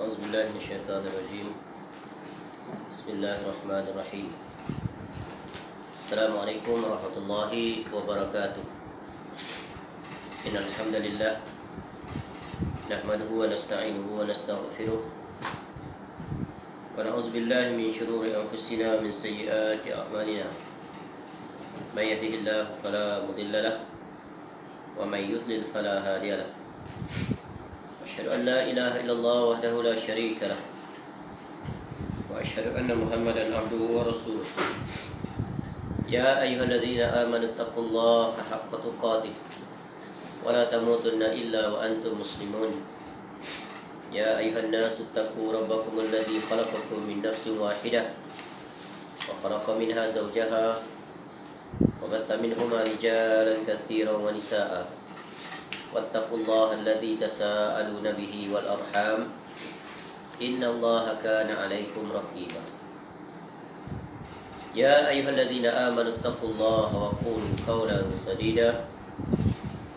أعوذ بالله من الشيطان الرجيم. بسم الله الرحمن الرحيم. السلام عليكم ورحمة الله وبركاته. إن الحمد لله نحمده ونستعينه ونستغفره ونعوذ بالله من شرور أنفسنا ومن سيئات أعمالنا. من يهده الله فلا مضل له ومن يضلل فلا هادي له. أشهد أن لا إله إلا الله وحده لا شريك له وأشهد أن محمدا عبده ورسوله. يا أيها الذين آمنوا اتقوا الله حق تقاته ولا تموتن إلا وأنتم مسلمون. يا أيها الناس اتقوا ربكم الذي خلقكم من نفس واحدة وخلق منها زوجها وبث منهما رجالا كثيرا ونساء. واتقوا الله الذي تساءلون به والأرحام إن الله كان عليكم رقيبا. يا أيها الذين آمنوا اتقوا الله وقولوا قولا سديدا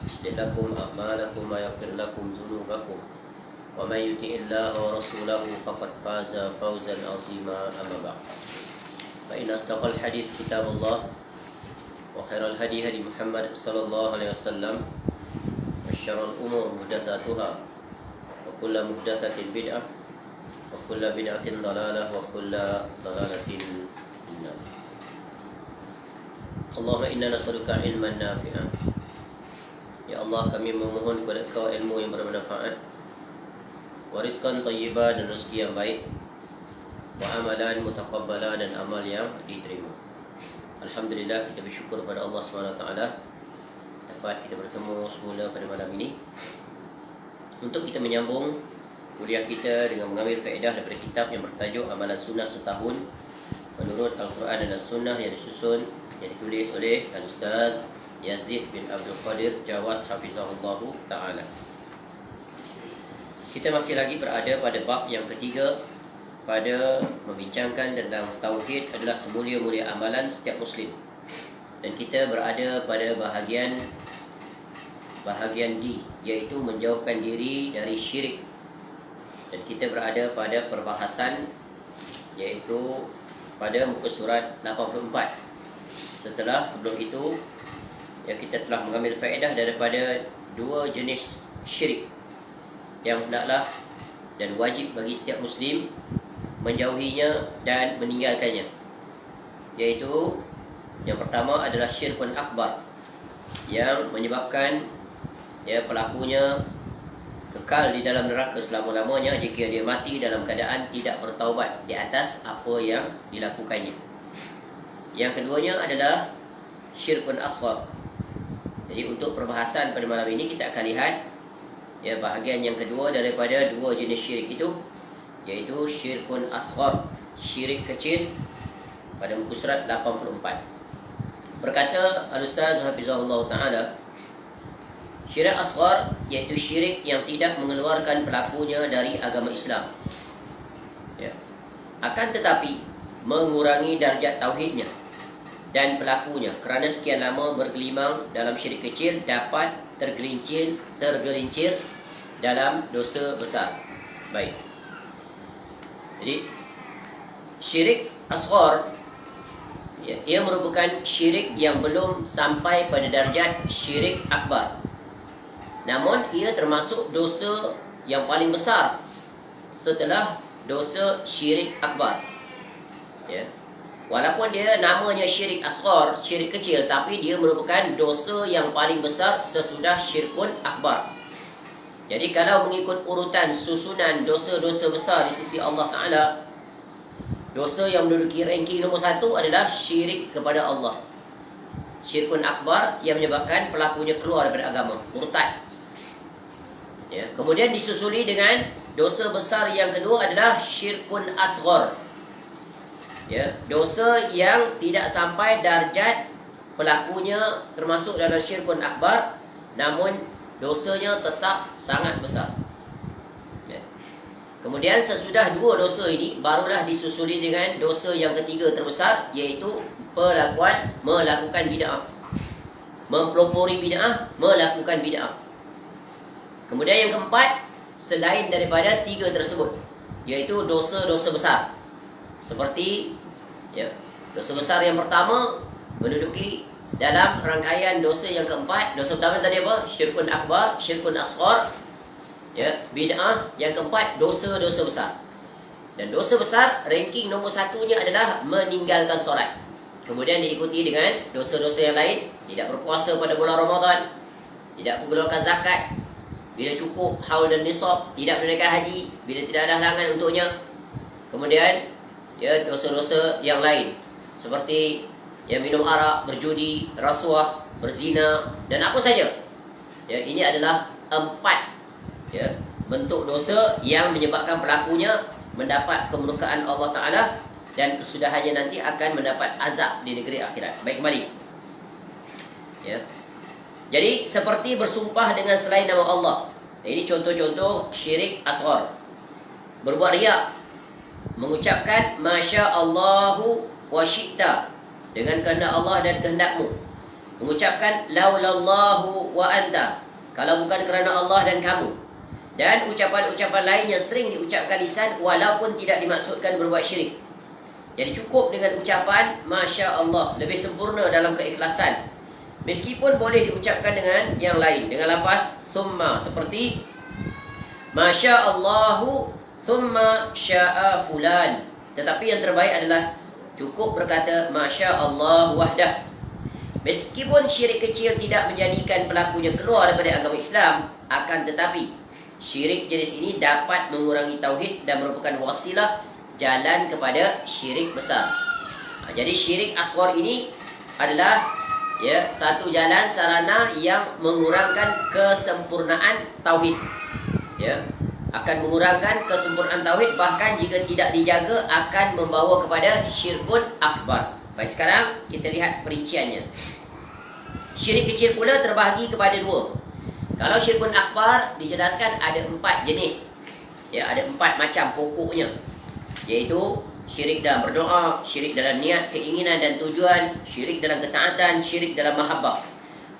يصلح لكم أعمالكم ويغفر لكم ذنوبكم ومن يطع الله ورسوله فقد فاز فوزا عظيما. أما بعد فإن أصدق الحديث كتاب الله وخير الهدي هدي محمد صلى الله عليه وسلم وشر الأمور محدثاتها وكل محدثة بدعة وكل بدعة ضلالة وكل ضلالة في النار. اللهم إنا نسألك علما نافعا. Ya Allah, kami memohon kepada Engkau ilmu yang bermanfaat, wariskan thayyibah dan rezeki yang baik, wa amalan mutaqabbalan dan amal yang diterima. Alhamdulillah, kita bersyukur kepada Allah SWT dapat kita bertemu semula pada malam ini untuk kita menyambung kuliah kita dengan mengambil faedah daripada kitab yang bertajuk Amalan Sunnah Setahun menurut Al-Quran dan As-Sunnah yang disusun, yang ditulis oleh Al-Ustaz Yazid bin Abdul Qadir Jawas Hafizahullah Ta'ala. Kita masih lagi berada pada bab yang ketiga, pada membincangkan tentang tauhid adalah semulia-mulia amalan setiap muslim. Dan kita berada pada bahagian D, iaitu menjauhkan diri dari syirik. Dan kita berada pada perbahasan, iaitu pada muka surat 84. Setelah sebelum itu, ya, kita telah mengambil faedah daripada dua jenis syirik yang hendaklah dan wajib bagi setiap muslim menjauhinya dan meninggalkannya, iaitu yang pertama adalah syirkun akbar yang menyebabkan pelakunya kekal di dalam neraka selama-lamanya jika dia mati dalam keadaan tidak bertaubat di atas apa yang dilakukannya. Yang keduanya adalah syirkun asghar. Jadi untuk perbahasan pada malam ini kita akan lihat bahagian yang kedua daripada dua jenis syirik itu, iaitu syirkun asghar, syirik kecil, pada muka surat 84. Berkata Al-Ustaz Hafizahullah Ta'ala, syirik asghar iaitu syirik yang tidak mengeluarkan pelakunya dari agama Islam, akan tetapi mengurangi darjat tauhidnya dan pelakunya kerana sekian lama bergelimang dalam syirik kecil dapat tergelincir dalam dosa besar. Baik. Jadi syirik asghar ia merupakan syirik yang belum sampai pada darjat syirik akbar. Namun ia termasuk dosa yang paling besar setelah dosa syirik akbar. Walaupun dia namanya syirik asghar, syirik kecil, tapi dia merupakan dosa yang paling besar sesudah syirkun akbar. Jadi kalau mengikut urutan susunan dosa-dosa besar di sisi Allah Ta'ala, dosa yang menduduki ranking nombor 1 adalah syirik kepada Allah. Syirkun akbar yang menyebabkan pelakunya keluar daripada agama, murtad. Kemudian disusuli dengan dosa besar yang kedua adalah syirkun asghar. Dosa yang tidak sampai darjat pelakunya termasuk dalam syirkun akbar, namun dosanya tetap sangat besar. Kemudian sesudah dua dosa ini, barulah disusuli dengan dosa yang ketiga terbesar, iaitu melakukan bid'ah, mempelopori bid'ah, melakukan bid'ah. Kemudian yang keempat, selain daripada tiga tersebut, yaitu dosa-dosa besar. Seperti ya, dosa besar yang pertama menduduki dalam rangkaian dosa yang keempat. Dosa pertama tadi apa? Syirkun akbar, syirkun asghar, ya, bid'ah. Yang keempat, dosa-dosa besar. Dan dosa besar ranking nombor satunya adalah meninggalkan solat. Kemudian diikuti dengan dosa-dosa yang lain, tidak berpuasa pada bulan Ramadan, tidak mengeluarkan zakat bila cukup haul dan nisab, tidak menunaikan haji bila tidak ada halangan untuknya. Kemudian ya, dosa-dosa yang lain seperti ya, minum arak, berjudi, rasuah, berzina, dan apa saja. Ya, ini adalah 4 ya, bentuk dosa yang menyebabkan pelakunya mendapat kemurkaan Allah Ta'ala dan kesudahannya nanti akan mendapat azab di negeri akhirat. Baik, kembali ya. Jadi seperti bersumpah dengan selain nama Allah. Ini contoh-contoh syirik asghar. Berbuat riak, mengucapkan Masya Allahu wa syi'ta, dengan kehendak Allah dan kehendakmu. Mengucapkan laulallahu wa anta, kalau bukan kerana Allah dan kamu. Dan ucapan-ucapan lain yang sering diucapkan lisan walaupun tidak dimaksudkan berbuat syirik. Jadi cukup dengan ucapan Masya Allah, lebih sempurna dalam keikhlasan. Meskipun boleh diucapkan dengan yang lain, dengan lafaz summa, seperti Masya Allahu summa sya'a fulan. Tetapi yang terbaik adalah cukup berkata Masya Allah wahdah. Meskipun syirik kecil tidak menjadikan pelakunya keluar daripada agama Islam, akan tetapi syirik jenis ini dapat mengurangi tauhid dan merupakan wasilah jalan kepada syirik besar. Jadi syirik asghar ini adalah ya, satu jalan sarana yang mengurangkan kesempurnaan tauhid. Ya, akan mengurangkan kesempurnaan tauhid, bahkan jika tidak dijaga akan membawa kepada syirkun akbar. Baik, sekarang kita lihat perinciannya. Syirik kecil pula terbahagi kepada 2. Kalau syirkun akbar dijelaskan ada 4 jenis. Ya, ada 4 macam pokoknya, yaitu syirik dalam berdoa, syirik dalam niat, keinginan dan tujuan, syirik dalam ketaatan, syirik dalam mahabbah.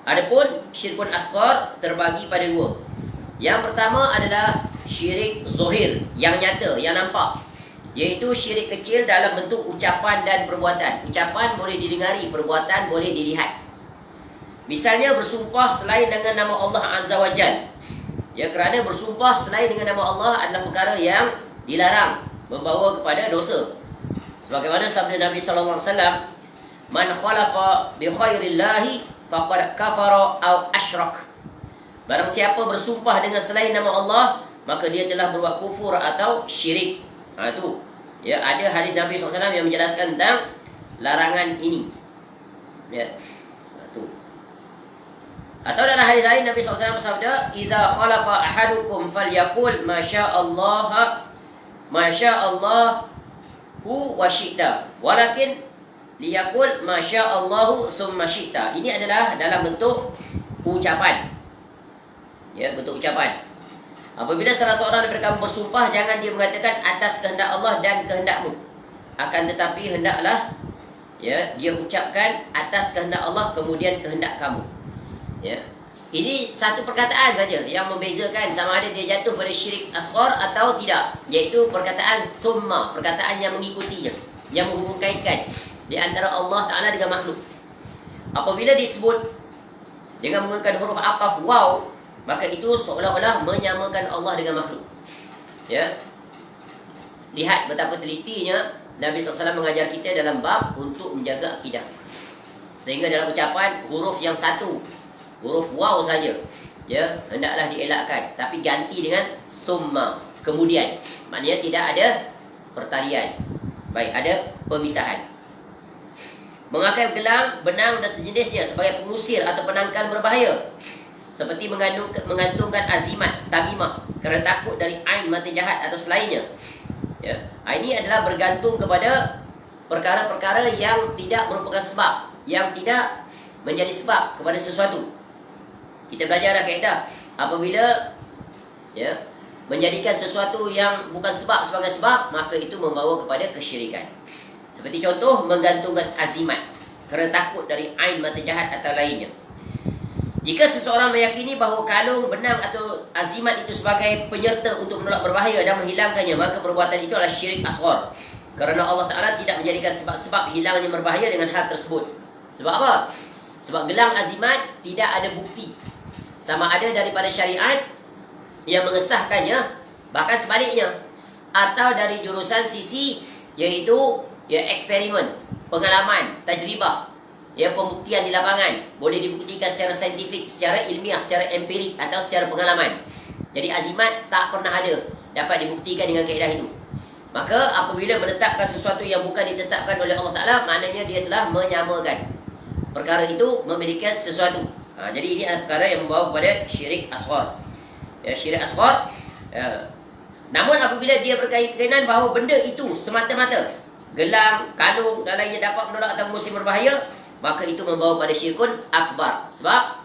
Adapun syirkun asghar terbagi pada 2. Yang pertama adalah syirik zahir, yang nyata, yang nampak, yaitu syirik kecil dalam bentuk ucapan dan perbuatan. Ucapan boleh didengari, perbuatan boleh dilihat. Misalnya bersumpah selain dengan nama Allah Azza wa Jal. Ya, kerana bersumpah selain dengan nama Allah adalah perkara yang dilarang, membawa kepada dosa. Sebagaimana sabda Nabi SAW, man khalafa bi khairillahi faqad kafara aw asyrak. Barang siapa bersumpah dengan selain nama Allah, maka dia telah berbuat kufur atau syirik. Itu ya, ada hadis Nabi SAW yang menjelaskan tentang larangan ini. Ya, itu. Atau dalam hadis lain Nabi SAW bersabda, idza khalafa ahadukum falyaqul Masya Allahu wa syi'ta, walakin liyaqul Masya Allahu summa syi'ta. Ini adalah dalam bentuk ucapan. Ya, bentuk ucapan. Apabila salah seorang daripada kamu bersumpah, jangan dia mengatakan atas kehendak Allah dan kehendakmu. Akan tetapi hendaklah ya, dia ucapkan atas kehendak Allah kemudian kehendak kamu. Ya. Ini satu perkataan saja yang membezakan sama ada dia jatuh pada syirik asghar atau tidak, iaitu perkataan summa, perkataan yang mengikutinya, yang menghubungkan di antara Allah Ta'ala dengan makhluk. Apabila disebut dengan menggunakan huruf ataf waw, maka itu seolah-olah menyamakan Allah dengan makhluk. Ya. Lihat betapa telitinya Nabi SAW mengajar kita dalam bab untuk menjaga akidah. Sehingga dalam ucapan huruf yang satu, huruf waw saja, ya, hendaklah dielakkan, tapi ganti dengan summa, kemudian. Maknanya tidak ada pertalian. Baik, ada pemisahan. Memakai gelang, benang dan sejenisnya sebagai pengusir atau penangkal berbahaya, seperti mengantungkan azimat, tamimah, kerana takut dari ain mata jahat atau selainnya. Ya. Ini adalah bergantung kepada perkara-perkara yang tidak merupakan sebab, yang tidak menjadi sebab kepada sesuatu. Kita belajar dah kaedah, apabila ya, menjadikan sesuatu yang bukan sebab sebagai sebab, maka itu membawa kepada kesyirikan. Seperti contoh, menggantungkan azimat kerana takut dari ain mata jahat atau lainnya. Jika seseorang meyakini bahawa kalung, benang atau azimat itu sebagai penyerta untuk menolak berbahaya dan menghilangkannya, maka perbuatan itu adalah syirik asghar. Kerana Allah Ta'ala tidak menjadikan sebab-sebab hilangnya berbahaya dengan hal tersebut. Sebab apa? Sebab gelang azimat tidak ada bukti sama ada daripada syariat yang mengesahkannya, bahkan sebaliknya, atau dari jurusan sisi iaitu eksperimen, pengalaman, tajribah, pembuktian di lapangan, boleh dibuktikan secara saintifik, secara ilmiah, secara empirik atau secara pengalaman. Jadi azimat tak pernah ada dapat dibuktikan dengan kaedah itu. Maka apabila menetapkan sesuatu yang bukan ditetapkan oleh Allah Ta'ala, maknanya dia telah menyamakan perkara itu memiliki sesuatu. Jadi ini adalah perkara yang membawa kepada syirik asghar. Syirik asghar. Namun apabila dia berkaitan bahawa benda itu semata-mata gelang, kalung dan lainnya dapat menolak atau mesti berbahaya, maka itu membawa pada syirkun akbar. Sebab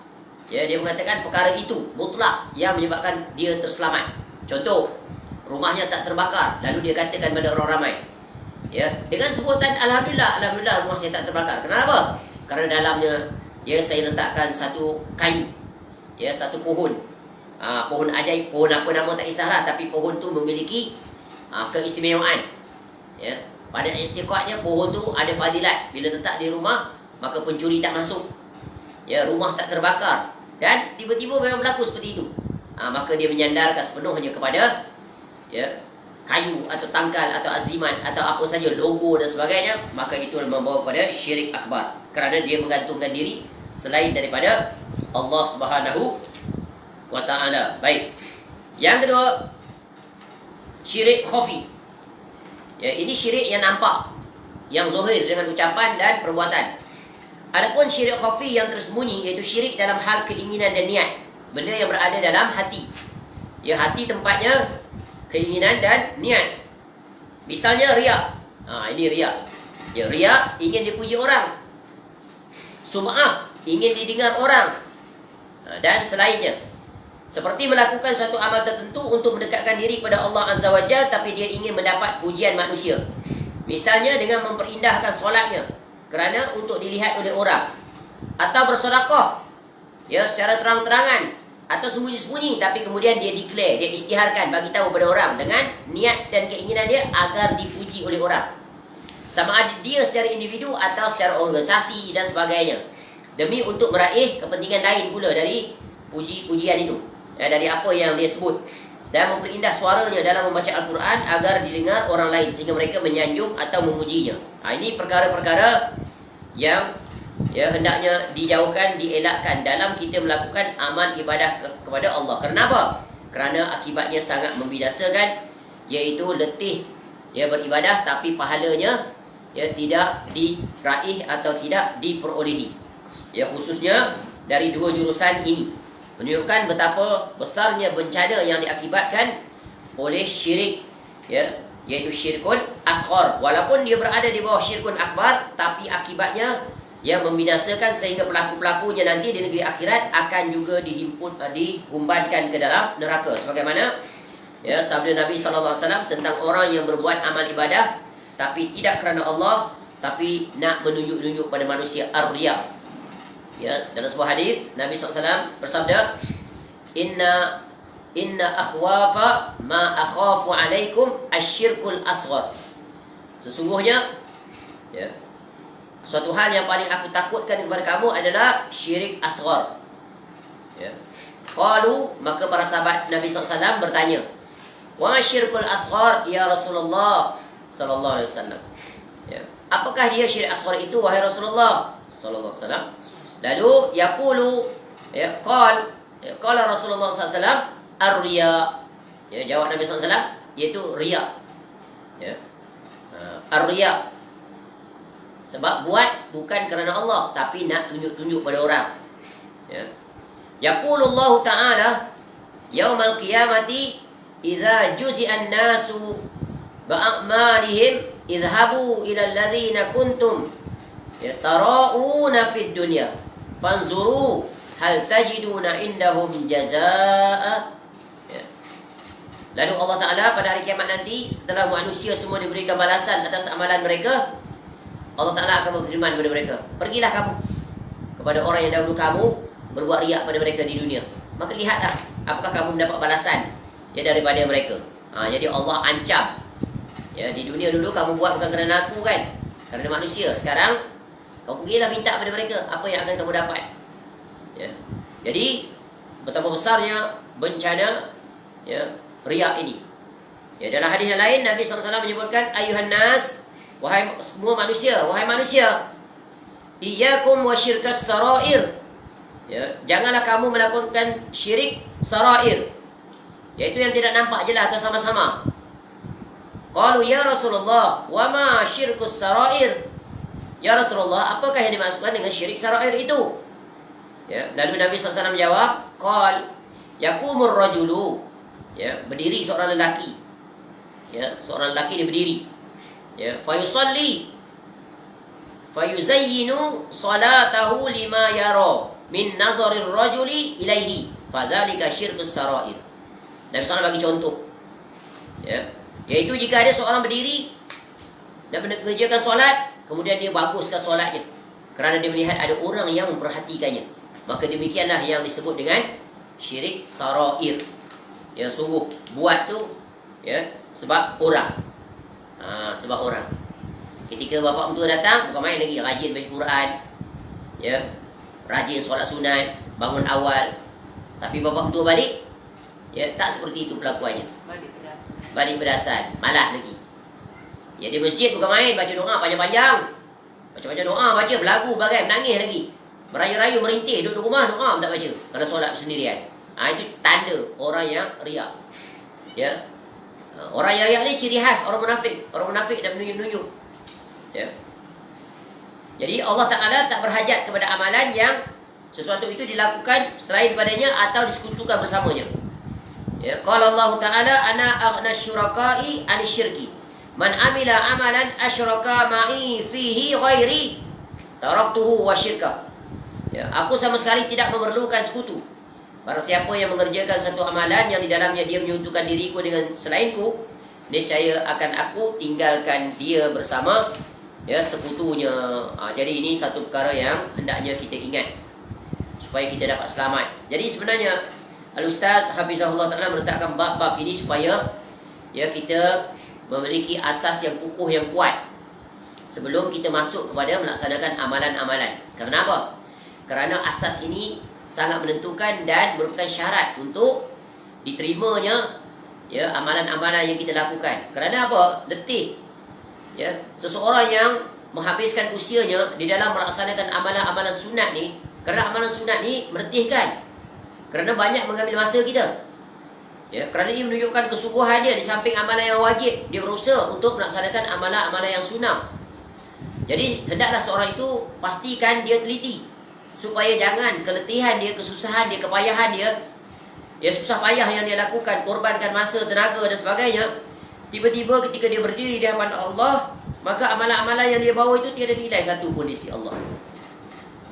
dia mengatakan perkara itu mutlak yang menyebabkan dia terselamat. Contoh, rumahnya tak terbakar, lalu dia katakan pada orang ramai, dengan sebutan Alhamdulillah, Alhamdulillah rumah saya tak terbakar. Kenapa? Kerana dalamnya saya letakkan satu kayu, satu pohon, pohon ajaib, pohon apa nama tak kisahlah, tapi pohon tu memiliki keistimewaan. Pada i'tiqadnya pohon tu ada fadilat. Bila letak di rumah, maka pencuri tak masuk, rumah tak terbakar. Dan tiba-tiba memang berlaku seperti itu. Maka dia menyandarkan sepenuhnya kepada kayu atau tangkal atau azimat atau apa saja, logo dan sebagainya. Maka itu membawa kepada syirik akbar, kerana dia menggantungkan diri selain daripada Allah Subhanahu wa ta'ala. Baik. Yang kedua, syirik khafi. Ini syirik yang nampak, yang zahir dengan ucapan dan perbuatan. Adapun syirik khafi yang tersembunyi, iaitu syirik dalam hal keinginan dan niat, benda yang berada dalam hati. Hati tempatnya keinginan dan niat. Misalnya riya. Ini riya. Riya ingin dipuji orang, sum'ah ingin didengar orang, dan selainnya. Seperti melakukan suatu amal tertentu untuk mendekatkan diri kepada Allah Azza wa Jalla, tapi dia ingin mendapat pujian manusia. Misalnya dengan memperindah solatnya kerana untuk dilihat oleh orang, atau bersedekah secara terang-terangan atau sembunyi-sembunyi, tapi kemudian dia declare, dia isytiharkan, bagi tahu kepada orang dengan niat dan keinginan dia agar dipuji oleh orang, sama ada dia secara individu atau secara organisasi dan sebagainya, demi untuk meraih kepentingan lain pula dari puji-pujian itu, dari apa yang dia sebut, dan memperindah suaranya dalam membaca Al-Quran agar didengar orang lain sehingga mereka menyanjung atau memujinya. Ini perkara-perkara yang hendaknya dijauhkan, dielakkan dalam kita melakukan amal ibadah kepada Allah. Kenapa? Kerana akibatnya sangat membinasakan, iaitu letih beribadah tapi pahalanya tidak diraih atau tidak diperolehi. Khususnya dari dua jurusan ini menunjukkan betapa besarnya bencana yang diakibatkan oleh syirik, iaitu syirkun asghar. Walaupun dia berada di bawah syirkun akbar, tapi akibatnya yang membinasakan sehingga pelaku-pelakunya nanti di negeri akhirat akan juga dihumbankan ke dalam neraka. Sebagaimana sabda Nabi SAW tentang orang yang berbuat amal ibadah tapi tidak kerana Allah, tapi nak menunjuk-nunjuk pada manusia, ar-riya. Dalam sebuah hadis Nabi SAW bersabda, Inna akhwafa ma akhafu alaikum asyirkul asghar. Sesungguhnya suatu hal yang paling aku takutkan kepada kamu adalah syirik asghar. Qalu, maka para sahabat Nabi SAW bertanya, wa syirkul asghar ya Rasulullah sallallahu alaihi wasallam. Apakah dia syirik asghar itu wahai Rasulullah sallallahu alaihi wasallam? Lalu yaqulu qala Rasulullah sallallahu alaihi wasallam ar-riya. Jawab Nabi sallallahu alaihi wasallam iaitu riya. Ar-riya, sebab buat bukan kerana Allah, tapi nak tunjuk-tunjuk pada orang. Yaqulullahu ta'ala yaumal qiyamati idza juzi'an nasu ba'amalihim idhabu ila alladhina kuntum tara'una fid dunya fanzuru hal tajiduna indahum jazaa'a. Lalu Allah Ta'ala pada hari kiamat nanti, setelah manusia semua diberikan balasan atas amalan mereka, Allah Ta'ala akan berfirman kepada mereka, pergilah kamu kepada orang yang dahulu kamu berbuat riak pada mereka di dunia, maka lihatlah apakah kamu mendapat balasan daripada mereka. Jadi Allah ancam. Di dunia dulu kamu buat bukan kerana aku kan, kerana manusia. Sekarang kamu pergilah minta pada mereka, apa yang akan kamu dapat. Jadi betapa besarnya bencana riak ini. Dalam hadis yang lain Nabi SAW menyebutkan, ayuhan nas, wahai semua manusia, iyyakum wa syirkas sarair. Janganlah kamu melakukan syirik sarair, yaitu yang tidak nampak jelas atau sama-sama. Qalu ya Rasulullah, wa ma syirkus sarair? Ya Rasulullah, apakah yang dimaksudkan dengan syirik sarair itu? Lalu Nabi SAW menjawab, qal yakumur rajulu, berdiri seorang lelaki. Seorang lelaki dia berdiri, fayusalli fayuzayyinu salatahu lima yara min nazarir rajuli ilaihi fadzalika syirkus sarair. Nabi SAW bagi contoh, iaitu jika ada seorang berdiri dan mengerjakan solat, kemudian dia baguskan solatnya kerana dia melihat ada orang yang memperhatikannya, maka demikianlah yang disebut dengan syirik sarair. Sungguh buat tu sebab orang. Sebab orang. Ketika bapa mentua datang, bukan main lagi, rajin baca Quran, rajin solat sunat, bangun awal. Tapi bapa mentua balik, tak seperti itu kelakuannya. Balik berdasar, malas lagi. Di masjid bukan main, baca doa panjang-panjang, baca doa, baca berlagu, bagai menangis lagi, merayu-rayu, merintih, duduk rumah doa tak baca kalau solat bersendirian. Itu tanda orang yang riak. Orang yang riak ni ciri khas orang munafik. Orang munafik dan menunjuk-nunjuk. Jadi Allah Ta'ala tak berhajat kepada amalan yang sesuatu itu dilakukan selain daripadanya atau disekutukan bersamanya. Qala Allah Ta'ala, ana aghna syuraka'i ani syirki, man amila amalan asyraka ma'i fihi ghairi taraktuhu wa syirka. Aku sama sekali tidak memerlukan sekutu. Barang siapa yang mengerjakan satu amalan yang di dalamnya dia menyuntukkan diriku dengan selainku, niscaya akan aku tinggalkan dia bersama sekutunya. Jadi ini satu perkara yang hendaknya kita ingat supaya kita dapat selamat. Jadi sebenarnya Al-Ustaz Hafizahullah Ta'ala meletakkan bab-bab ini supaya kita memiliki asas yang kukuh, yang kuat sebelum kita masuk kepada melaksanakan amalan-amalan. Kerana apa? Kerana asas ini sangat menentukan dan merupakan syarat untuk diterimanya amalan-amalan yang kita lakukan. Kerana apa? Letih. Seseorang yang menghabiskan usianya di dalam melaksanakan amalan-amalan sunat ni, kerana amalan sunat ni meletihkan. Kerana banyak mengambil masa kita. Kerana ia menunjukkan kesungguhan dia di samping amalan yang wajib, dia berusaha untuk melaksanakan amalan-amalan yang sunnah. Jadi hendaklah seorang itu pastikan dia teliti supaya jangan keletihan dia, kesusahan dia, kepayahan dia, susah payah yang dia lakukan, korbankan masa, tenaga dan sebagainya, tiba-tiba ketika dia berdiri di hadapan Allah, maka amalan-amalan yang dia bawa itu tiada nilai satu pun di sisi Allah.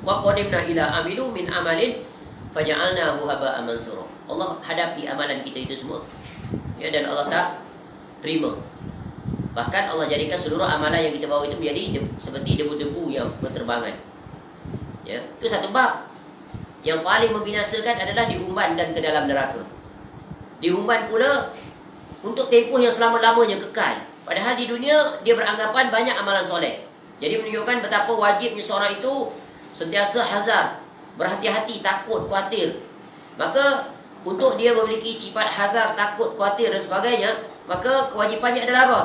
Wa qadimna ila amilu min amalin faja'alnahu haba'an mansura. Allah hadapi amalan kita itu semua, dan Allah tak terima. Bahkan Allah jadikan seluruh amalan yang kita bawa itu menjadi seperti debu-debu yang berterbangan. Itu satu bab. Yang paling membinasakan adalah dihumbankan ke dalam neraka. Dihumban pula untuk tempoh yang selama-lamanya kekal. Padahal di dunia dia beranggapan banyak amalan soleh. Jadi menunjukkan betapa wajibnya seorang itu sentiasa hazar, berhati-hati, takut, khawatir. Maka untuk dia memiliki sifat hazar, takut, khawatir dan sebagainya, maka kewajipannya adalah apa?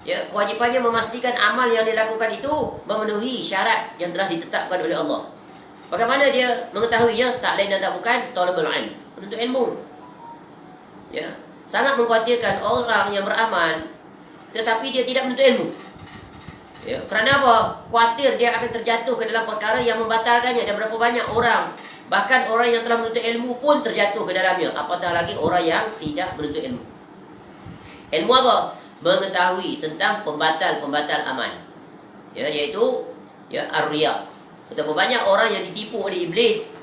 Kewajipannya memastikan amal yang dilakukan itu memenuhi syarat yang telah ditetapkan oleh Allah. Bagaimana dia mengetahuinya? Tak lain dan tak bukan talabul ilm, menuntut ilmu. Sangat mengkhawatirkan orang yang beramal tetapi dia tidak menuntut ilmu. Kerana apa? Khawatir dia akan terjatuh ke dalam perkara yang membatalkannya. Dan berapa banyak orang, bahkan orang yang telah menuntut ilmu pun terjatuh ke dalamnya, apatah lagi orang yang tidak menuntut ilmu. Ilmu apa? Mengetahui tentang pembatal-pembatal amal, iaitu ar-riya. Betapa banyak orang yang ditipu oleh iblis,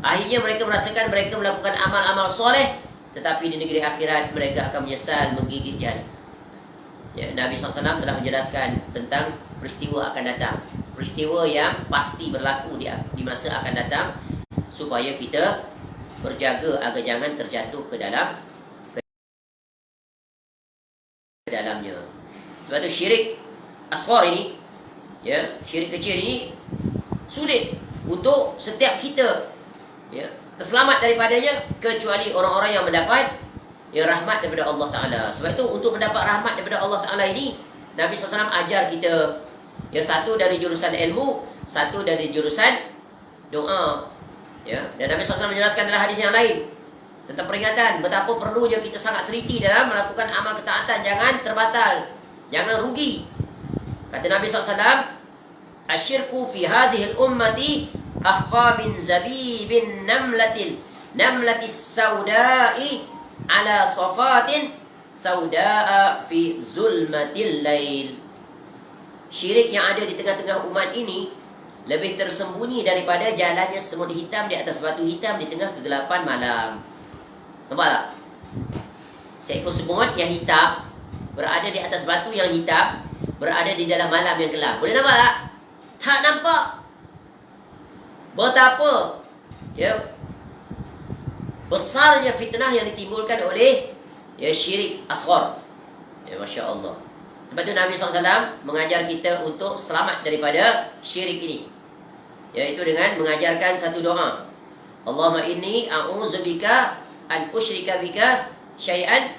akhirnya mereka merasakan mereka melakukan amal-amal soleh, tetapi di negeri akhirat mereka akan menyesal menggigit jari. Nabi SAW telah menjelaskan tentang peristiwa akan datang. peristiwa yang pasti berlaku di masa akan datang, supaya kita berjaga agar jangan terjatuh ke dalamnya. Sebab tu syirik asghar ini, ya, syirik kecil ini sulit untuk setiap kita, ya, terselamat daripadanya, kecuali orang-orang yang mendapat, ya, rahmat daripada Allah Ta'ala. Sebab itu untuk mendapat rahmat daripada Allah Ta'ala ini, Nabi SAW ajar kita, ya, satu dari jurusan ilmu, satu dari jurusan doa, ya. Dan Nabi SAW menjelaskan dalam hadis yang lain tentang peringatan betapa perlunya kita sangat teliti dalam melakukan amal ketaatan, jangan terbatal, jangan rugi. Kata Nabi SAW, asyirku fi hadhil ummati akhfa min zabibin namlatis sauda'i ala safatin sauda'a fi zulmatil lail. Syirik yang ada di tengah-tengah umat ini lebih tersembunyi daripada jalannya semut hitam di atas batu hitam di tengah kegelapan malam. Nampak tak? Seekor semut yang hitam berada di atas batu yang hitam, berada di dalam malam yang gelap. Boleh nampak tak? Tak nampak. Betapa, ya, besarnya fitnah yang ditimbulkan oleh, ya, syirik asghar. Ya, Masya Allah. Sebab itu Nabi SAW mengajar kita untuk selamat daripada syirik ini, yaitu dengan mengajarkan satu doa. Allahumma inni a'udzubika an usyrika bika syai'an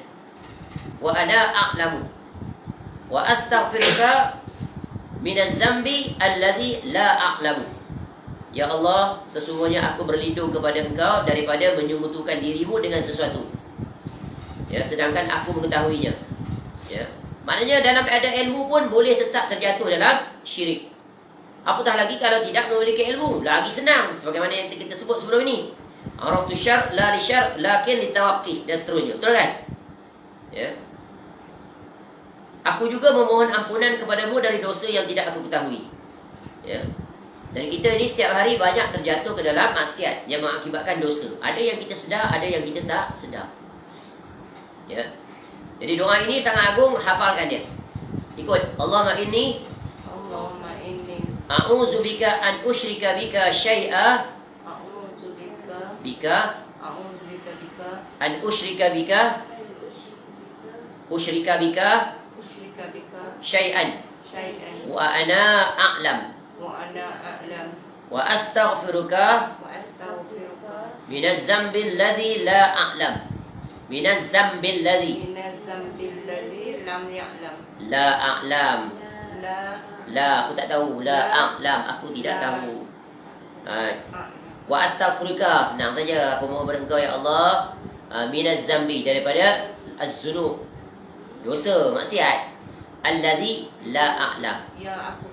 wa ana a'lamu wa astaghfiruka minaz zambi alladhi la a'lamu. Ya Allah, sesungguhnya aku berlindung kepada Engkau daripada menyekutukan dirimu dengan sesuatu, ya, sedangkan aku mengetahuinya. Ya. Maknanya dalam ada ilmu pun boleh tetap terjatuh dalam syirik. Apatah lagi kalau tidak memiliki ilmu, lagi senang, sebagaimana yang kita sebut sebelum ini. Araftu syar la li syar lakin li tawaqqi, dan seterusnya. Betul kan? Ya. Aku juga memohon ampunan kepadamu dari dosa yang tidak aku ketahui. Ya. Dan kita ini setiap hari banyak terjatuh ke dalam maksiat yang mengakibatkan dosa. Ada yang kita sedar, ada yang kita tak sedar. Ya. Jadi doa ini sangat agung, hafalkan dia. Ikut. Allahumma inni a'udzubika an usyrika bika syai'a an usyrika bika syai'an wa ana a'lam wa astaghfiruka minaz zambil ladzi la a'lam. Minaz zambil ladzi lam ya'lam. La a'lam. La, aku tak tahu. La a'lam, aku tidak tahu. Wa astaghfiruka, senang saja aku mohon kepada Engkau ya Allah, minaz zambi, daripada az-zunub, dosa, maksiat, alladzi la a'lam,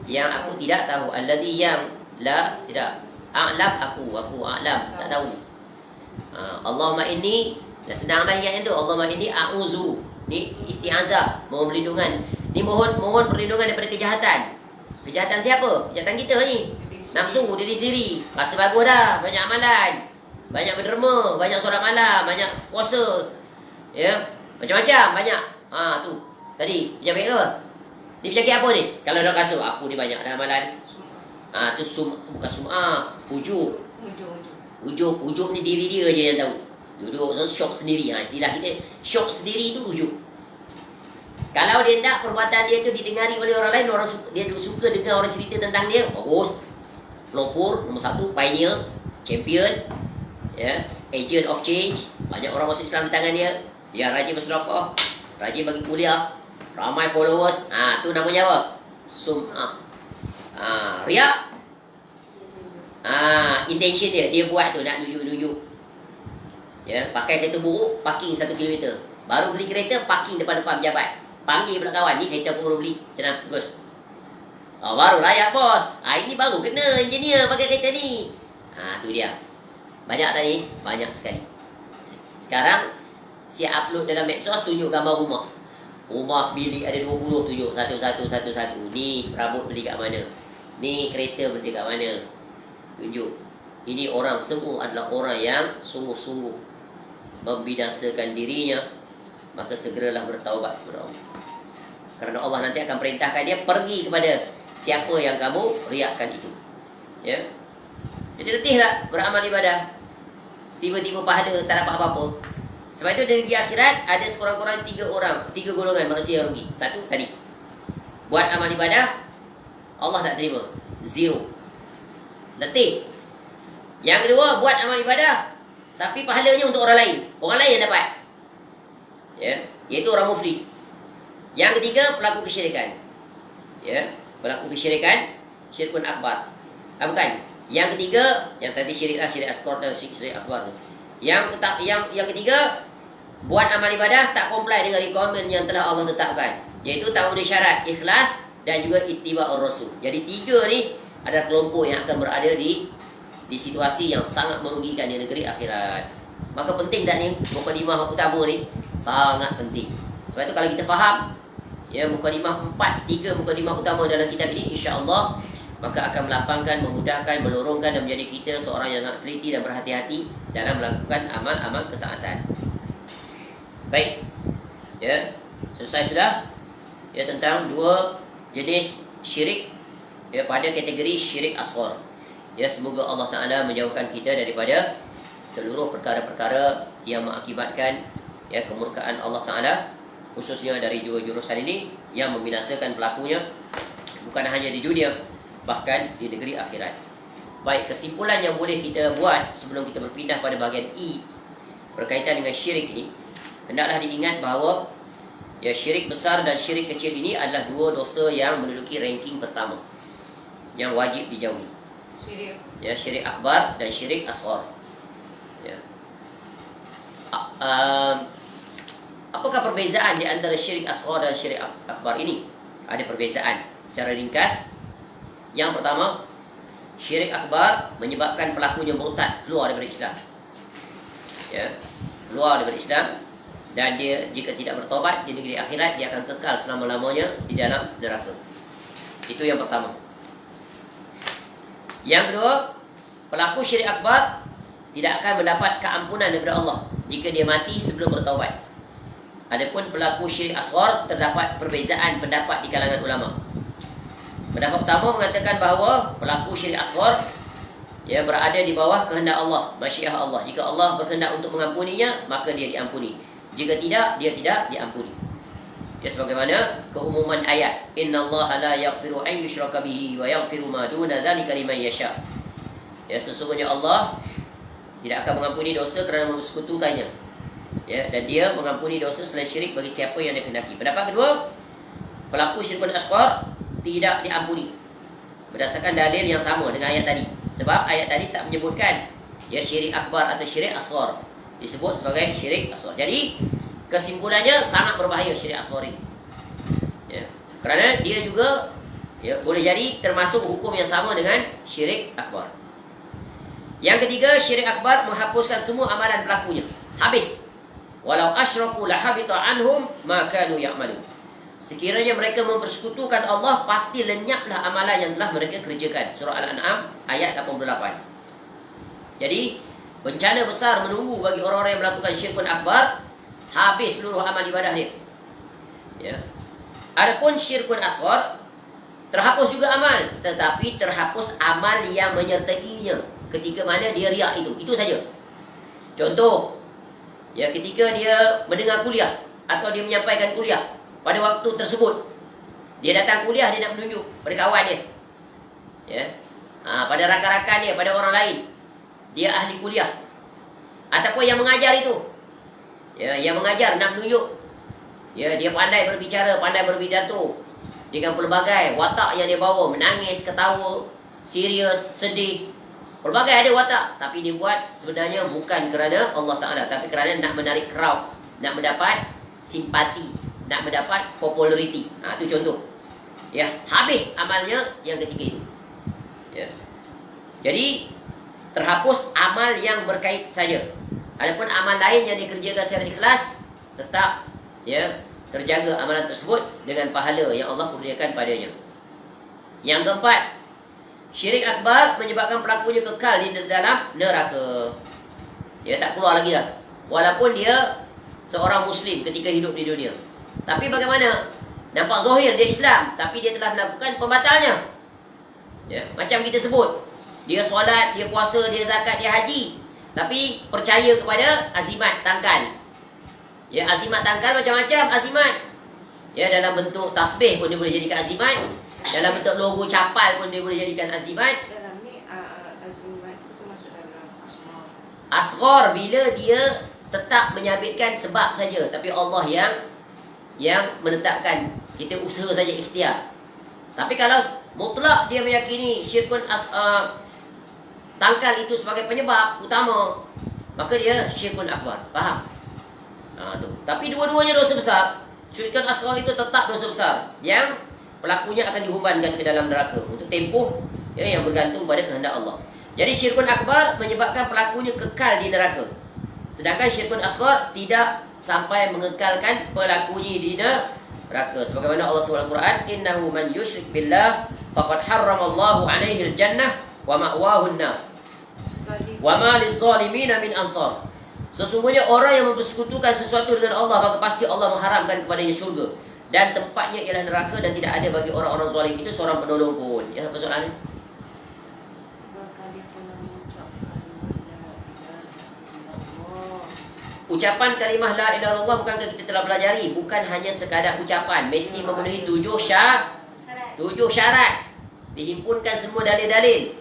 yang aku tidak tahu. Alladzi, yang, la, tidak, a'lam, aku a'lam, tak tahu. Allahumma inni, dah senang dah ingat itu. Allahumma inni a'udzu, ni isti'azah, mohon perlindungan. Ni mohon perlindungan daripada kejahatan. Kejahatan siapa? Kejahatan kita ni. Nafsu diri sendiri. Rasa bagus dah, banyak amalan, banyak berderma, banyak solat malam, banyak puasa, ya, macam-macam, banyak. Tu tadi penyakit apa? Ni penyakit apa ni? Kalau dah rasa aku ni banyak dah amalan. Tu bukan sum'ah, ujuk ni diri dia je yang tahu. Duduk syok sendiri. Istilah kita syok sendiri tu ujuk. Kalau dia tak, perbuatan dia tu didengari oleh orang lain, dia suka dengar orang cerita tentang dia, bagus. Pelopor nombor 1, pioneer, champion, ya, agent of change. Banyak orang masuk Islam di tangan dia. Dia rajin bersedekah, rajin bagi kuliah, ramai followers. Tu namanya apa? Sum'ah. Riak. Intention dia buat tu nak nunjuk-nunjuk. Ya, pakai kereta buruk, parking 1 km. Baru beli kereta, parking depan-depan pejabat. Panggil pula kawan, ni kereta aku baru beli. Macam mana, bagus. Baru layak bos. Ini baru kena engineer pakai kereta ni. Tu dia. Banyak tak ni? Banyak sekali. Sekarang siap upload dalam medsos, tunjuk gambar rumah. Rumah bilik ada 20, tunjuk satu-satu. Ni rambut beli kat mana? Ni kereta beli kat mana? Tunjuk. Ini orang semua adalah orang yang sungguh-sungguh membinasakan dirinya, maka segeralah bertaubat kepada Allah. Kerana Allah nanti akan perintahkan dia pergi kepada siapa yang kamu riakkan itu. Ya. Jadi letih tak beramal ibadah, tiba-tiba pahala tak dapat apa-apa. Sebab itu di akhirat ada sekurang-kurang 3 golongan manusia yang rugi. Satu tadi, buat amal ibadah Allah tak terima, 0, letih. Yang kedua, buat amal ibadah tapi pahalanya untuk orang lain yang dapat, ya, iaitu orang muflis. Yang ketiga, pelaku kesyirikan, ya, pelaku kesyirikan, syirkun akbar. Bukan. Yang ketiga, yang tadi syirik asghar dan syirik akbar. Yang ketiga, buat amal ibadah tak comply dengan requirement yang telah Allah tetapkan, iaitu tak memenuhi syarat, ikhlas dan juga ittiba'ur rasul. Jadi 3 ni adalah kelompok yang akan berada di situasi yang sangat merugikan di negeri akhirat. Maka penting tak ni mukadimah utama ni, sangat penting. Sebab itu kalau kita faham, ya, mukadimah 3 mukadimah utama dalam kitab ini, insya-Allah maka akan melapangkan, memudahkan, melorongkan dan menjadi kita seorang yang sangat teliti dan berhati-hati dalam melakukan amal-amal ketaatan. Baik, ya, selesai sudah, ya, tentang 2 jenis syirik, ya, pada kategori syirik asghar. Ya, semoga Allah Ta'ala menjauhkan kita daripada seluruh perkara-perkara yang mengakibatkan, ya, kemurkaan Allah Ta'ala, khususnya dari 2 jurusan ini yang membinasakan pelakunya bukan hanya di dunia, bahkan di negeri akhirat. Baik, kesimpulan yang boleh kita buat sebelum kita berpindah pada bahagian E berkaitan dengan syirik ini, hendaklah diingat bahawa, ya, syirik besar dan syirik kecil ini adalah 2 dosa yang menduduki ranking pertama yang wajib dijauhi. Ya, syirik akbar dan syirik asghar. Ya. Apakah perbezaan di antara syirik asghar dan syirik akbar ini? Ada perbezaan secara ringkas. Yang pertama, syirik akbar menyebabkan pelakunya murtad, keluar daripada Islam. Ya, keluar daripada Islam, dan dia jika tidak bertobat di negeri akhirat, dia akan kekal selama-lamanya di dalam neraka. Itu yang pertama. Yang kedua, pelaku syirik akbar tidak akan mendapat keampunan daripada Allah jika dia mati sebelum bertaubat. Adapun pelaku syirik asghar, terdapat perbezaan pendapat di kalangan ulama. Pendapat pertama mengatakan bahawa pelaku syirik asghar, ya, berada di bawah kehendak Allah, masyiah Allah. Jika Allah berkehendak untuk mengampuninya, maka dia diampuni. Jika tidak, dia tidak diampuni. Ya, sebagaimana keumuman ayat, innallaha la yaghfiru an yushraka bihi wa yaghfiru ma duna dzalika liman yasha. Ya, sesungguhnya Allah tidak akan mengampuni dosa kerana mempersekutukannya. Ya, dan dia mengampuni dosa selain syirik bagi siapa yang dia kehendaki. Pendapat kedua, pelaku syirkun asghar tidak diampuni berdasarkan dalil yang sama dengan ayat tadi. Sebab ayat tadi tak menyebutkan, ya, syirik akbar atau syirik asghar, disebut sebagai syirik asghar. Jadi kesimpulannya sangat berbahaya syirik asghar ini, ya, kerana dia juga, ya, boleh jadi termasuk hukum yang sama dengan syirik akbar. Yang ketiga, syirik akbar menghapuskan semua amalan pelakunya, habis. Walau asyraku lahabita anhum ma kanu ya'malun. Sekiranya mereka mempersekutukan Allah, pasti lenyaplah amalan yang telah mereka kerjakan. Surah Al-An'am ayat 88. Jadi bencana besar menunggu bagi orang-orang yang melakukan syirkun akbar, habis seluruh amal ibadah dia. Ya. Adapun syirkun asghar, terhapus juga amal, tetapi terhapus amal yang menyertainya ketika mana dia riak itu. Itu saja. Contoh, ya, ketika dia mendengar kuliah atau dia menyampaikan kuliah, pada waktu tersebut dia datang kuliah, dia nak menunjuk pada kawan dia, ya, pada rakan-rakan dia, pada orang lain, dia ahli kuliah. Ataupun yang mengajar itu, ya, yang mengajar nak menunjuk, ya, dia pandai berbicara, pandai berpidato dengan pelbagai watak yang dia bawa, menangis, ketawa, serius, sedih, pelbagai ada watak. Tapi dia buat sebenarnya bukan kerana Allah Ta'ala, tapi kerana nak menarik crowd, nak mendapat simpati, nak mendapat populariti. Itu contoh. Ya, habis amalnya yang ketiga itu. Ya. Jadi terhapus amal yang berkait saja. Adapun amal lain yang dikerjakan secara ikhlas, tetap, ya, terjaga amalan tersebut dengan pahala yang Allah kurniakan padanya. Yang keempat, syirik akbar menyebabkan pelakunya kekal di dalam neraka. Dia tak keluar lagi dah, walaupun dia seorang muslim ketika hidup di dunia. Tapi bagaimana Nampak zahir dia Islam, tapi dia telah melakukan pembatalnya. Ya, macam kita sebut, dia solat, dia puasa, dia zakat, dia haji, tapi percaya kepada azimat tangkal. Ya, azimat tangkal macam-macam azimat. Ya, dalam bentuk tasbih pun dia boleh jadikan azimat. Dalam bentuk logo capal pun dia boleh jadikan azimat. Dalam ni azimat itu masuk dalam asma. Asghar bila dia tetap menyabitkan sebab saja, tapi Allah yang menetapkan, kita usaha saja ikhtiar. Tapi kalau mutlak dia meyakini syirkun tangkal itu sebagai penyebab utama, maka dia syirkun akbar. Faham? Tu. Tapi dua-duanya dosa besar. Syirkun asghar itu tetap dosa besar yang pelakunya akan dihumbankan ke dalam neraka untuk tempoh yang bergantung pada kehendak Allah. Jadi syirkun akbar menyebabkan pelakunya kekal di neraka. Sedangkan syirkun asghar tidak sampai mengekalkan pelakunya di neraka. Sebagaimana Allah SWT Al-Quran, innahu man yusyrik billah faqad harramallahu alaihi al-jannah wa ma'wahu an-nar wa ma liz-zalimina min ansar. Sesungguhnya orang yang mempersekutukan sesuatu dengan Allah, maka pasti Allah mengharamkan kepadanya syurga, dan tempatnya ialah neraka, dan tidak ada bagi orang-orang zalim itu seorang penolong pun. Ya, apa soalannya? Ucapan kalimah la ilaha illallah, bukankah kita telah pelajari, bukan hanya sekadar ucapan, mesti memenuhi 7 syarat. Dihimpunkan semua dalil-dalil.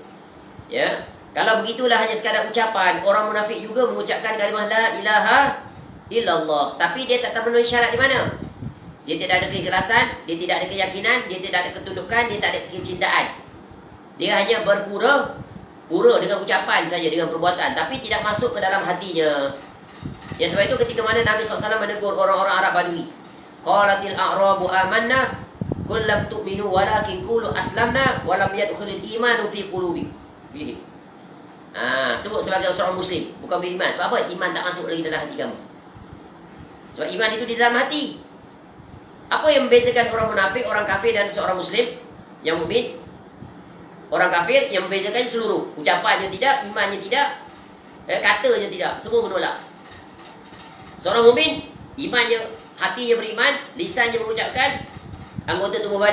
Ya. Kalau begitulah hanya sekadar ucapan, orang munafik juga mengucapkan kalimah la ilaha illallah, tapi dia tak memenuhi syarat di mana? Dia tidak ada keikhlasan, dia tidak ada keyakinan, dia tidak ada ketundukan, dia tak ada kecintaan. Dia hanya berpura-pura dengan ucapan saja, dengan perbuatan, tapi tidak masuk ke dalam hatinya. Ya, sebab itu ketika mana Nabi SAW menegur orang-orang Arab Badui, qalatil a'rabu amanna qul lam tu'minu walakin qulu aslamna wa lam yadkhulil imanu fi qulubikum. Sebut sebagai seorang muslim, bukan beriman. Sebab apa? Iman tak masuk lagi dalam hati kamu. Sebab iman itu di dalam hati. Apa yang membezakan orang munafik, orang kafir dan seorang muslim yang mukmin? Orang kafir yang membezakan seluruh ucapannya tidak, imannya tidak, katanya tidak, semua menolak. Seorang mukmin, imannya, hatinya beriman, lisannya mengucapkan, anggota tubuh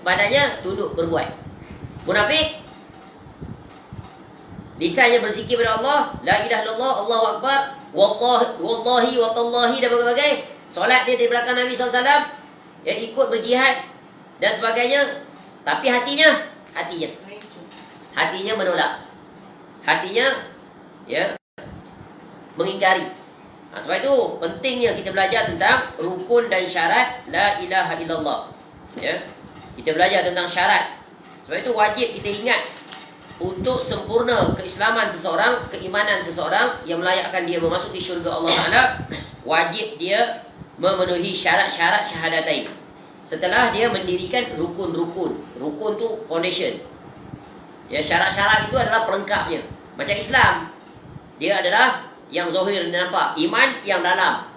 badannya tunduk berbuat. Munafik, lisannya berzikir kepada Allah, la ilaha illallah, Allahu akbar, wallahi wa tallahi dan berbagai. Solat dia di belakang Nabi SAW, yang ikut berjihad dan sebagainya, tapi hatinya menolak. Hatinya mengingkari. Sebab itu pentingnya kita belajar tentang rukun dan syarat la ilaha illallah. Ya. Kita belajar tentang syarat. Sebab itu wajib kita ingat, untuk sempurna keislaman seseorang, keimanan seseorang yang melayakkan dia memasuki syurga Allah Ta'ala, wajib dia memenuhi syarat-syarat syahadatain. Setelah dia mendirikan rukun-rukun. Rukun tu foundation. Ya, syarat-syarat itu adalah pelengkapnya. Macam Islam, dia adalah yang zahir nampak, iman yang dalam,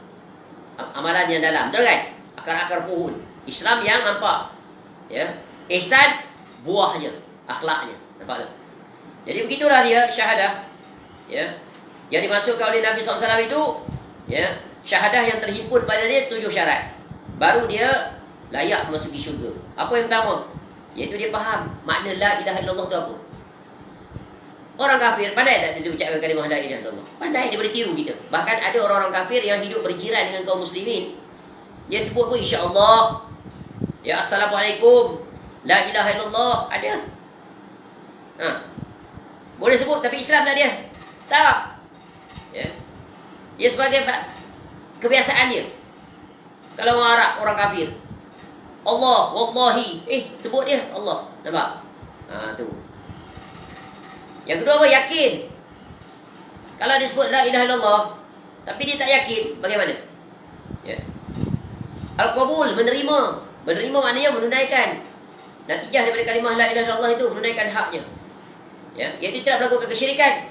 amalan yang dalam, betul kan? Akar-akar pohon. Islam yang nampak, ya. Ihsan buahnya, akhlaknya, nampak tak? Jadi begitulah dia syahadah, ya. Yang dimasukkan oleh Nabi SAW itu, ya, syahadah yang terhimpun pada dia 7 syarat. Baru dia layak memasuki syurga. Apa yang pertama? Iaitu dia faham makna la ilaha illallah itu apa. Orang kafir pandai tak dia ucapkan kalimah la ilaha illallah? Pandai, dia boleh tiru kita. Bahkan ada orang-orang kafir yang hidup berjiran dengan kaum muslimin, dia sebut pun insya-Allah, ya assalamualaikum, la ilaha illallah, ada. Boleh sebut, tapi Islam tak dia? Tak. Ya. Dia sebagai kebiasaan dia. Kalau orang Arab, orang kafir, Allah, wallahi, sebut dia Allah. Nampak? Tu. Yang kedua apa? Yakin. Kalau dia sebut la ilaha illallah, tapi dia tak yakin, bagaimana? Ya. Al-qabul, menerima. Menerima maknanya menunaikan. Natijah daripada kalimah la ilaha illallah itu menunaikan haknya. Ya, iaitu tidak melakukan kesyirikan.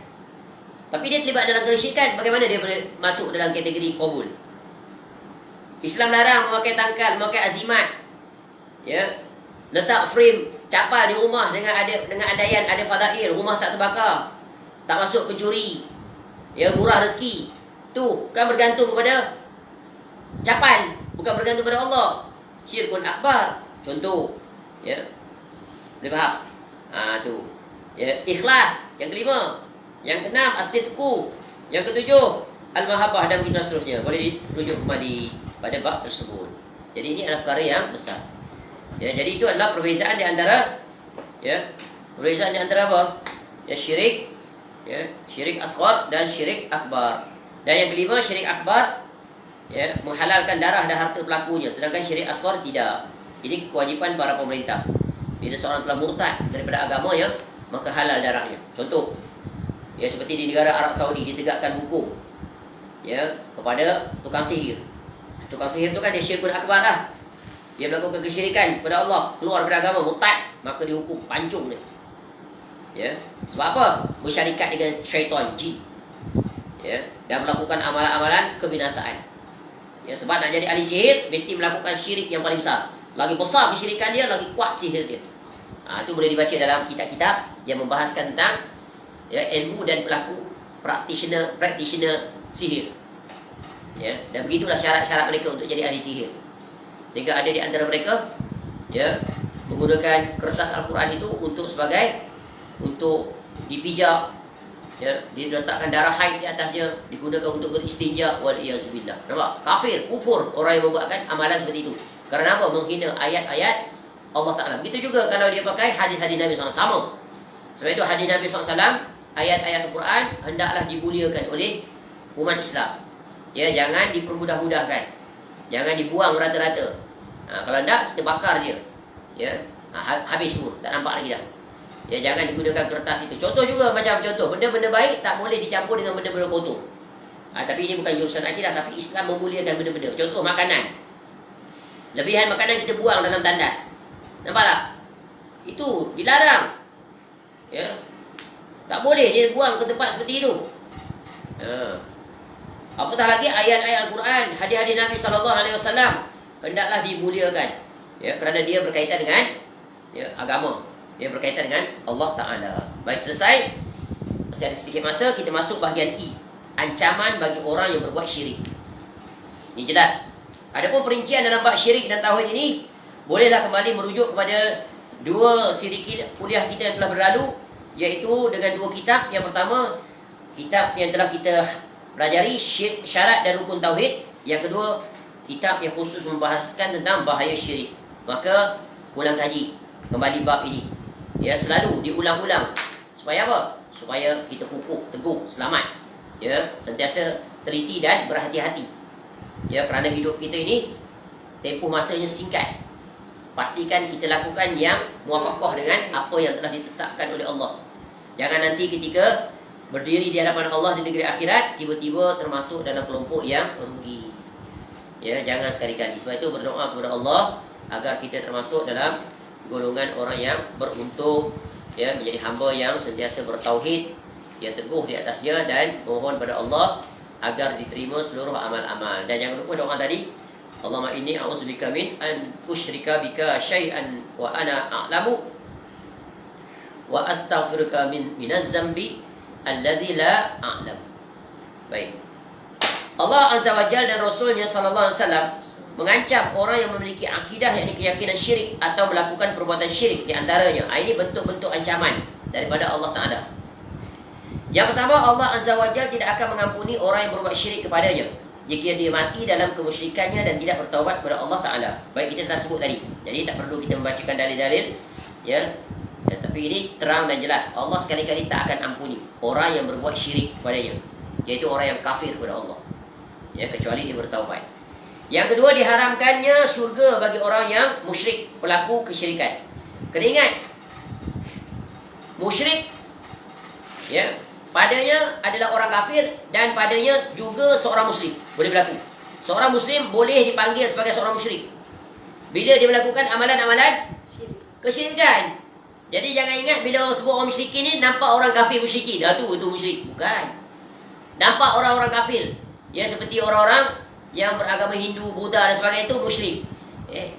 Tapi dia terlibat dalam kesyirikan, bagaimana dia boleh masuk dalam kategori qabul? Islam larang memakai tangkal, memakai azimat. Ya. Letak frame capal di rumah dengan andaian ada fadail, rumah tak terbakar, tak masuk pencuri, ya, murah rezeki. Tu kan bergantung kepada capal, bukan bergantung kepada Allah. syirkun akbar. Contoh, ya. Boleh faham? Tu. Ya, ikhlas. Yang kelima. Yang keenam, as-sidqu. Yang ketujuh, al-mahabbah, dan begitu seterusnya. Boleh dirujuk kembali pada bab tersebut. Jadi ini adalah perkara yang besar. Ya, jadi itu adalah perbezaan di antara, ya, perbezaan di antara apa? Ya, syirik, ya, syirik asghar dan syirik akbar. Dan yang kelima, syirik akbar, ya, menghalalkan darah dan harta pelakunya, sedangkan syirik asghar tidak. Ini kewajipan para pemerintah. Bila seorang telah murtad daripada agama, ya, maka halal darahnya. Contoh, ya, seperti di negara Arab Saudi ditegakkan hukum, ya, kepada tukang sihir. Tukang sihir itu kan dia syirkun akbar lah. Dia melakukan kesyirikan kepada Allah, keluar daripada agama, murtad, maka dihukum, pancung dia. Ya, sebab apa? Bersyarikat dengan syaitan, jin. Ya, dan melakukan amalan-amalan kebinasaan. Ya, sebab nak jadi ahli sihir mesti melakukan syirik yang paling besar. Lagi besar kesyirikan dia, lagi kuat sihir dia. Itu boleh dibaca dalam kitab-kitab yang membahaskan tentang, ya, ilmu dan pelaku practitioner sihir. Ya, dan begitulah syarat-syarat mereka untuk jadi ahli sihir. Sehingga ada di antara mereka, ya, menggunakan kertas Al-Quran itu untuk dipijak, ya, diletakkan darah haid di atasnya, digunakan untuk beristinja, wal iyazubillah. Nampak? Kafir, kufur orang yang membuatkan amalan seperti itu. Kerana apa? Menghina ayat-ayat Allah Ta'ala. Begitu juga kalau dia pakai hadis-hadis Nabi SAW, sama. Sebab itu hadis Nabi SAW, ayat-ayat Al-Quran hendaklah dimuliakan oleh umat Islam. Ya, jangan dipermudah-mudahkan, jangan dibuang rata-rata. Kalau tidak, kita bakar dia. Ya, habis semua, tak nampak lagi dah. Ya, jangan digunakan kertas itu. Contoh juga, macam contoh, benda-benda baik tak boleh dicampur dengan benda-benda kotor. Tapi ini bukan jurusan akidah, tapi Islam memuliakan benda-benda. Contoh, makanan. Lebihan makanan kita buang dalam tandas. Nampak tak? Itu dilarang. Ya, tak boleh dia buang ke tempat seperti itu. Apatah lagi ayat-ayat Al-Quran, hadis-hadis Nabi SAW hendaklah dimuliakan. Ya, kerana dia berkaitan dengan, ya, agama. Dia berkaitan dengan Allah Ta'ala. Baik, selesai. Masih ada sedikit masa, kita masuk bahagian I. Ancaman bagi orang yang berbuat syirik. Ini jelas. Adapun perincian dalam bab syirik dan tauhid ini, bolehlah kembali merujuk kepada dua siri kuliah kita yang telah berlalu, iaitu dengan dua kitab. Yang pertama, kitab yang telah kita pelajari, syarat dan rukun tauhid. Yang kedua, kitab yang khusus membahaskan tentang bahaya syirik. Maka ulang kaji kembali bab ini. Ya, selalu diulang-ulang. Supaya apa? Supaya kita kukuh, teguh, selamat. Ya, sentiasa teliti dan berhati-hati. Ya, kerana hidup kita ini tempoh masanya singkat. Pastikan kita lakukan yang muwafaqah dengan apa yang telah ditetapkan oleh Allah. Jangan nanti ketika berdiri di hadapan Allah di negeri akhirat, tiba-tiba termasuk dalam kelompok yang rugi. Ya, jangan sekali-kali. Sebab itu berdoa kepada Allah agar kita termasuk dalam golongan orang yang beruntung, ya, menjadi hamba yang sentiasa bertauhid, yang teguh di atasnya, dan mohon pada Allah agar diterima seluruh amal-amal. Dan jangan lupa doa tadi, Allahumma inni a'udzubika min an usyrika bika syai'an wa ana a'lamu wa astaghfiruka minaz zambi alladzi la a'lam. Baik. Allah Azza wa Jalla dan Rasulnya sallallahu alaihi wasallam mengancam orang yang memiliki akidah, yakni keyakinan syirik atau melakukan perbuatan syirik di antaranya. Ini bentuk-bentuk ancaman daripada Allah Ta'ala. Yang pertama, Allah Azza wa Jalla tidak akan mengampuni orang yang berbuat syirik kepadanya jika dia mati dalam kemusyrikannya dan tidak bertaubat kepada Allah Ta'ala. Baik, kita telah sebut tadi, jadi tak perlu kita membacakan dalil-dalil, ya, tapi ini terang dan jelas. Allah sekali-kali tak akan ampuni orang yang berbuat syirik kepadanya, iaitu orang yang kafir kepada Allah, ya, kecuali dia bertaubat. Yang kedua, diharamkannya syurga bagi orang yang musyrik, pelaku kesyirikan. Kena ingat, musyrik, ya, padanya adalah orang kafir, dan padanya juga seorang muslim boleh berlaku. Seorang muslim boleh dipanggil sebagai seorang musyrik bila dia melakukan amalan-amalan kesyirikan. Jadi jangan ingat bila sebut orang musyrik ni nampak orang kafir musyriki, dah tu itu musyrik. Bukan. Nampak orang-orang kafir, ya, seperti orang-orang yang beragama Hindu, Buddha dan sebagainya, itu musyrik.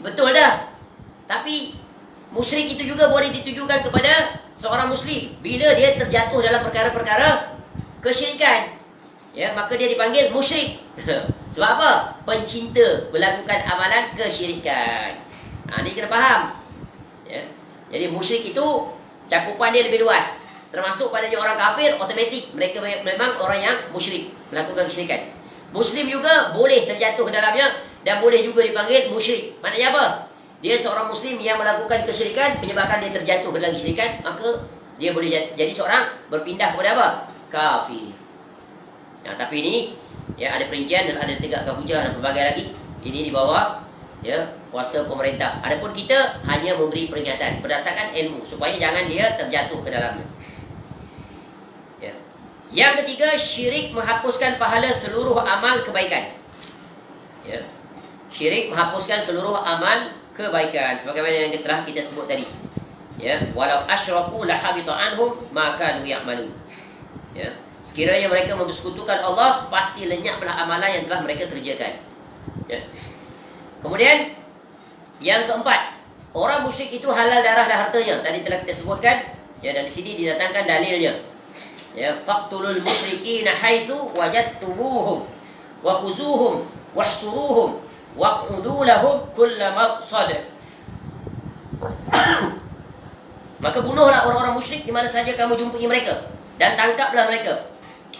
Betul dah. Tapi musyrik itu juga boleh ditujukan kepada seorang muslim bila dia terjatuh dalam perkara-perkara kesyirikan. Ya, maka dia dipanggil musyrik. Sebab apa? Pencinta melakukan amalan kesyirikan. Ini kena faham. Ya. Jadi musyrik itu cakupan dia lebih luas. Termasuk padanya orang kafir, otomatik mereka memang orang yang musyrik, melakukan kesyirikan. Muslim juga boleh terjatuh ke dalamnya dan boleh juga dipanggil musyrik. Maknanya apa? Dia seorang muslim yang melakukan kesyirikan menyebabkan dia terjatuh ke dalam kesyirikan, maka dia boleh jadi seorang berpindah kepada apa? Kafir. Nah, tapi ini ya ada perincian dan ada tegakkan hujah dan pelbagai lagi. Ini di bawah ya kuasa pemerintah. Adapun kita hanya memberi peringatan berdasarkan ilmu supaya jangan dia terjatuh ke dalamnya. Ya. Yang ketiga, syirik menghapuskan pahala seluruh amal kebaikan. Ya. Syirik menghapuskan seluruh amal kebaikan sebagaimana yang telah kita sebut tadi. Ya, walau asyraku lahabita anhum ma kanu ya'malun. Ya. Sekiranya mereka mempersekutukan Allah, pasti lenyaplah amalan yang telah mereka kerjakan. Ya. Kemudian yang keempat, orang musyrik itu halal darah dan hartanya. Tadi telah kita sebutkan. Ya, dan di sini didatangkan dalilnya. Ya, faqtulul musyrikina haitsu wajadtumuhum wa khuzuhum wahsuruhum waq'udu lahum kulla maqsad. Maka bunuhlah orang-orang musyrik di mana saja kamu jumpai mereka dan tangkaplah mereka.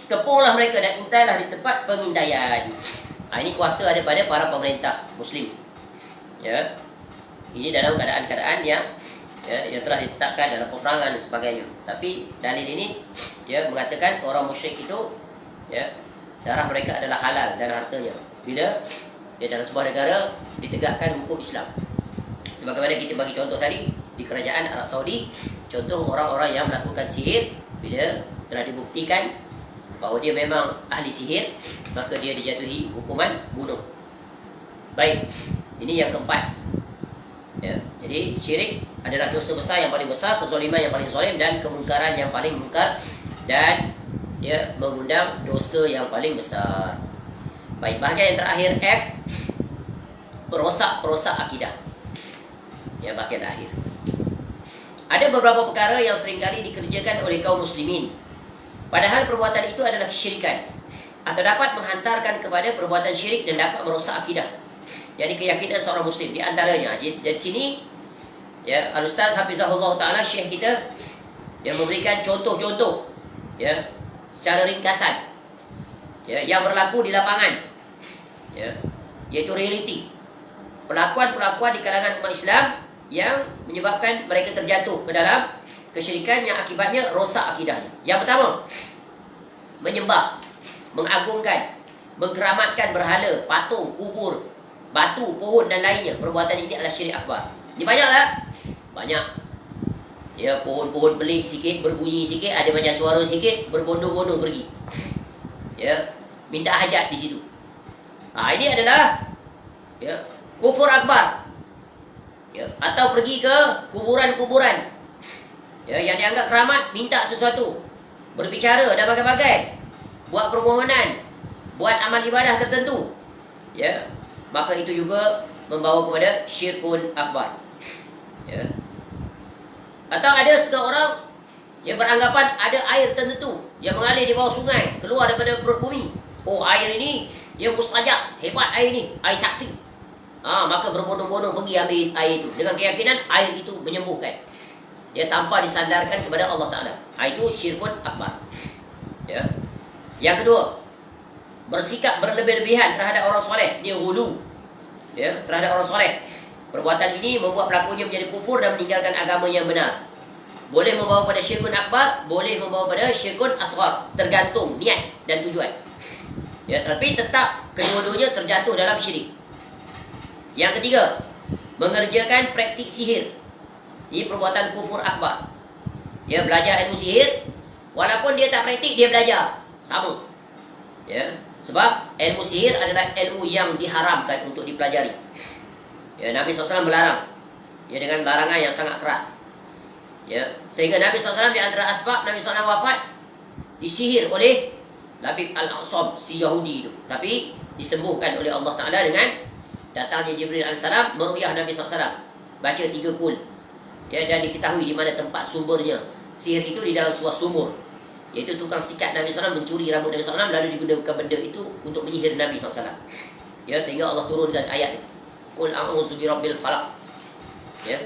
Kepunglah mereka dan intailah di tempat pengintaian. Ini kuasa ada pada para pemerintah muslim. Ya. Ini dalam keadaan-keadaan yang telah ditetapkan dalam peperangan dan sebagainya. Tapi dalil ini ya mengatakan orang musyrik itu ya darah mereka adalah halal dan hartanya bila ya dalam sebuah negara ditegakkan hukum Islam. Sebagaimana kita bagi contoh tadi di kerajaan Arab Saudi, contoh orang-orang yang melakukan sihir bila telah dibuktikan bahawa dia memang ahli sihir, maka dia dijatuhi hukuman bunuh. Baik, ini yang keempat. Ya, jadi syirik adalah dosa besar yang paling besar, kezaliman yang paling zalim dan kemungkaran yang paling mungkar dan dia mengundang dosa yang paling besar. Baik, bahagian yang terakhir F, perosak akidah. Ya, bahagian akhir. Ada beberapa perkara yang seringkali dikerjakan oleh kaum muslimin, padahal perbuatan itu adalah kesyirikan atau dapat menghantarkan kepada perbuatan syirik dan dapat merosak akidah. Jadi keyakinan seorang muslim di antaranya. Jadi dari sini ya Al-Ustaz Hafizahullah Ta'ala Syekh kita yang memberikan contoh-contoh ya secara ringkasan ya yang berlaku di lapangan ya, iaitu realiti pelakuan-pelakuan di kalangan umat Islam yang menyebabkan mereka terjatuh ke dalam kesyirikan yang akibatnya rosak akidahnya. Yang pertama, menyembah, mengagungkan, mengkeramatkan berhala, patung, kubur, batu, pohon dan lainnya. Perbuatan ini adalah syirik akbar. Ini banyak tak? Banyak. Ya, pohon-pohon pelik sikit, berbunyi sikit, ada macam suara sikit, berbondong-bondong pergi. Ya, minta hajat di situ. Ini adalah ya, kufur akbar. Ya, atau pergi ke kuburan-kuburan. Ya, yang dianggap keramat, minta sesuatu, berbicara dan bagai-bagai, buat permohonan, buat amal ibadah tertentu. Ya, maka itu juga membawa kepada syirkun akbar. Ya. Atau ada setengah orang yang beranggapan ada air tertentu yang mengalir di bawah sungai, keluar daripada perut bumi. Oh, air ini yang mustajab, hebat air ini, air sakti. Maka berbondong-bondong pergi ambil air itu dengan keyakinan air itu menyembuhkan. Ya, tanpa disandarkan kepada Allah Ta'ala. Itu syirkun akbar. Ya. Yang kedua, bersikap berlebih-lebihan terhadap orang soleh. Dia hulu ya, terhadap orang soleh. Perbuatan ini membuat pelakunya menjadi kufur dan meninggalkan agama yang benar. Boleh membawa pada syirkun akbar, boleh membawa pada syirkun asghar, tergantung niat dan tujuan. Ya, tapi tetap kedua-duanya terjatuh dalam syirik. Yang ketiga, mengerjakan praktik sihir. Ini perbuatan kufur akbar. Dia belajar ilmu sihir, walaupun dia tak praktik, dia belajar. Sama. Ya, sebab ilmu sihir adalah ilmu yang diharamkan untuk dipelajari. Ya, Nabi SAW melarang. Ya, dengan larangan yang sangat keras. Ya, sehingga Nabi SAW di antara asbab Nabi SAW wafat disihir oleh Labib Al-Aqsam, si Yahudi itu. Tapi disembuhkan oleh Allah Ta'ala dengan datangnya Jibril AS meru'yah Nabi SAW. Baca 3 kul. Ya, dan diketahui di mana tempat sumbernya. Sihir itu di dalam sebuah sumur. Iaitu tukang sikat Nabi SAW mencuri rambut Nabi SAW, lalu digunakan benda itu untuk menyihir Nabi SAW. Ya, sehingga Allah turunkan ayat ini. Qul a'udzu birabbil falaq. Ya.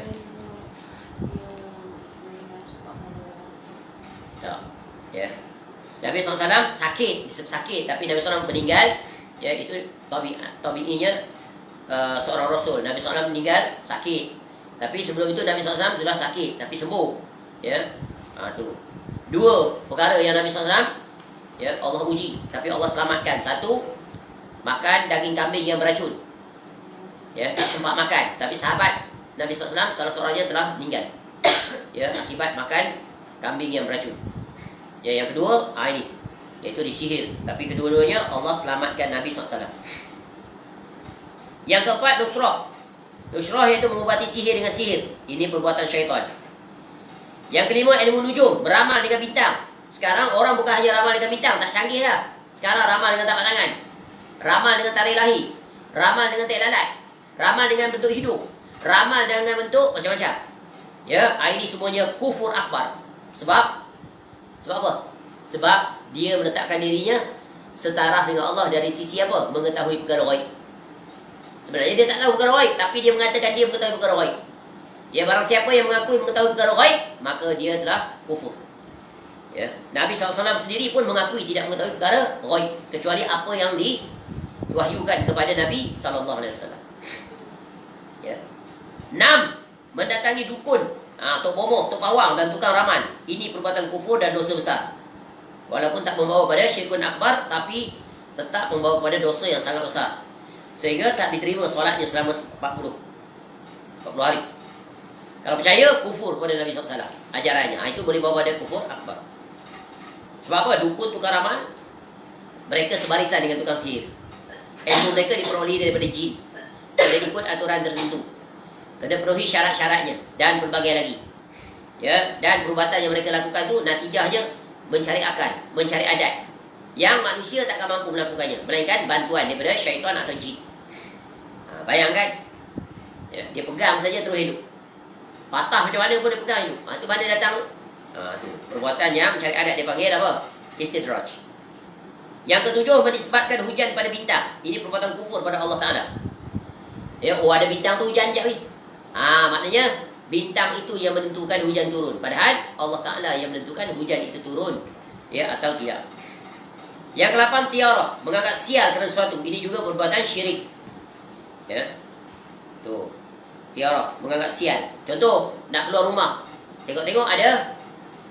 Tak. Ya. Nabi SAW sakit, sakit, tapi Nabi SAW meninggal. Ya, itu tabi'inya seorang rasul. Nabi SAW meninggal sakit. Tapi sebelum itu Nabi SAW sudah sakit tapi sembuh. Ya. Tu. Dua perkara yang Nabi SAW ya Allah uji, tapi Allah selamatkan. Satu, makan daging kambing yang beracun. Ya, tak sempat makan, tapi sahabat Nabi SAW salah seorangnya telah meninggal. Ya, akibat makan kambing yang beracun. Ya, yang kedua, ini iaitu disihir, tapi kedua-duanya Allah selamatkan Nabi SAW. Yang keempat, nusrah. Nusrah iaitu mengubati sihir dengan sihir. Ini perbuatan syaitan. Yang kelima, ilmu nujum, beramal dengan bintang. Sekarang orang bukan hanya ramal dengan bintang, tak canggih dah. Sekarang ramal dengan tapak tangan, ramal dengan tarik lahi, ramal dengan tek lalat, ramal dengan bentuk hidung, ramal dengan bentuk macam-macam. Ya, ini semuanya kufur akbar. Sebab apa? Sebab dia meletakkan dirinya setara dengan Allah dari sisi apa? Mengetahui perkara ghaib. Sebenarnya dia tak tahu perkara ghaib, tapi dia mengatakan dia mengetahui perkara ghaib. Ya, barang siapa yang mengakui mengetahui perkara ghaib, maka dia telah kufur. Ya, Nabi SAW sendiri pun mengakui tidak mengetahui perkara ghaib, kecuali apa yang diwahyukan kepada Nabi SAW. Ya. 6. Mendatangi dukun, tok bomoh, tok pawang dan tukang ramal. Ini perbuatan kufur dan dosa besar. Walaupun tak membawa pada syirkun akbar, tapi tetap membawa kepada dosa yang sangat besar, sehingga tak diterima solatnya selama 40 hari. Kalau percaya, kufur kepada Nabi SAW ajarannya. Itu boleh bawa pada kufur akbar. Sebab apa? Dukun, tukang ramal, mereka sebarisan dengan tukang sihir. Ilmu mereka diperoleh daripada jin. Kena ikut aturan tertentu, kena penuhi syarat-syaratnya, dan berbagai lagi. Ya, dan perubatan yang mereka lakukan tu natijahnya mencari akal, mencari adat yang manusia takkan mampu melakukannya, melainkan bantuan daripada syaitan atau jin. Bayangkan, ya, dia pegang saja terus hidup. Patah macam mana pun dia pegang hidup. Itu mana datang tu? Tu perbuatan yang mencari adat, dia panggil apa? Istidraj. Yang ketujuh, menisbatkan hujan pada bintang. Ini perbuatan kufur pada Allah Ta'ala. Ya, ada bintang tu hujan je. Maknanya bintang itu yang menentukan hujan turun. Padahal Allah Ta'ala yang menentukan hujan itu turun, ya, atau tidak. Yang ke-8, tiarah, menganggap sial kerana sesuatu. Ini juga perbuatan syirik. Ya. Tu. Tiarah, menganggap sial. Contoh, nak keluar rumah, tengok-tengok ada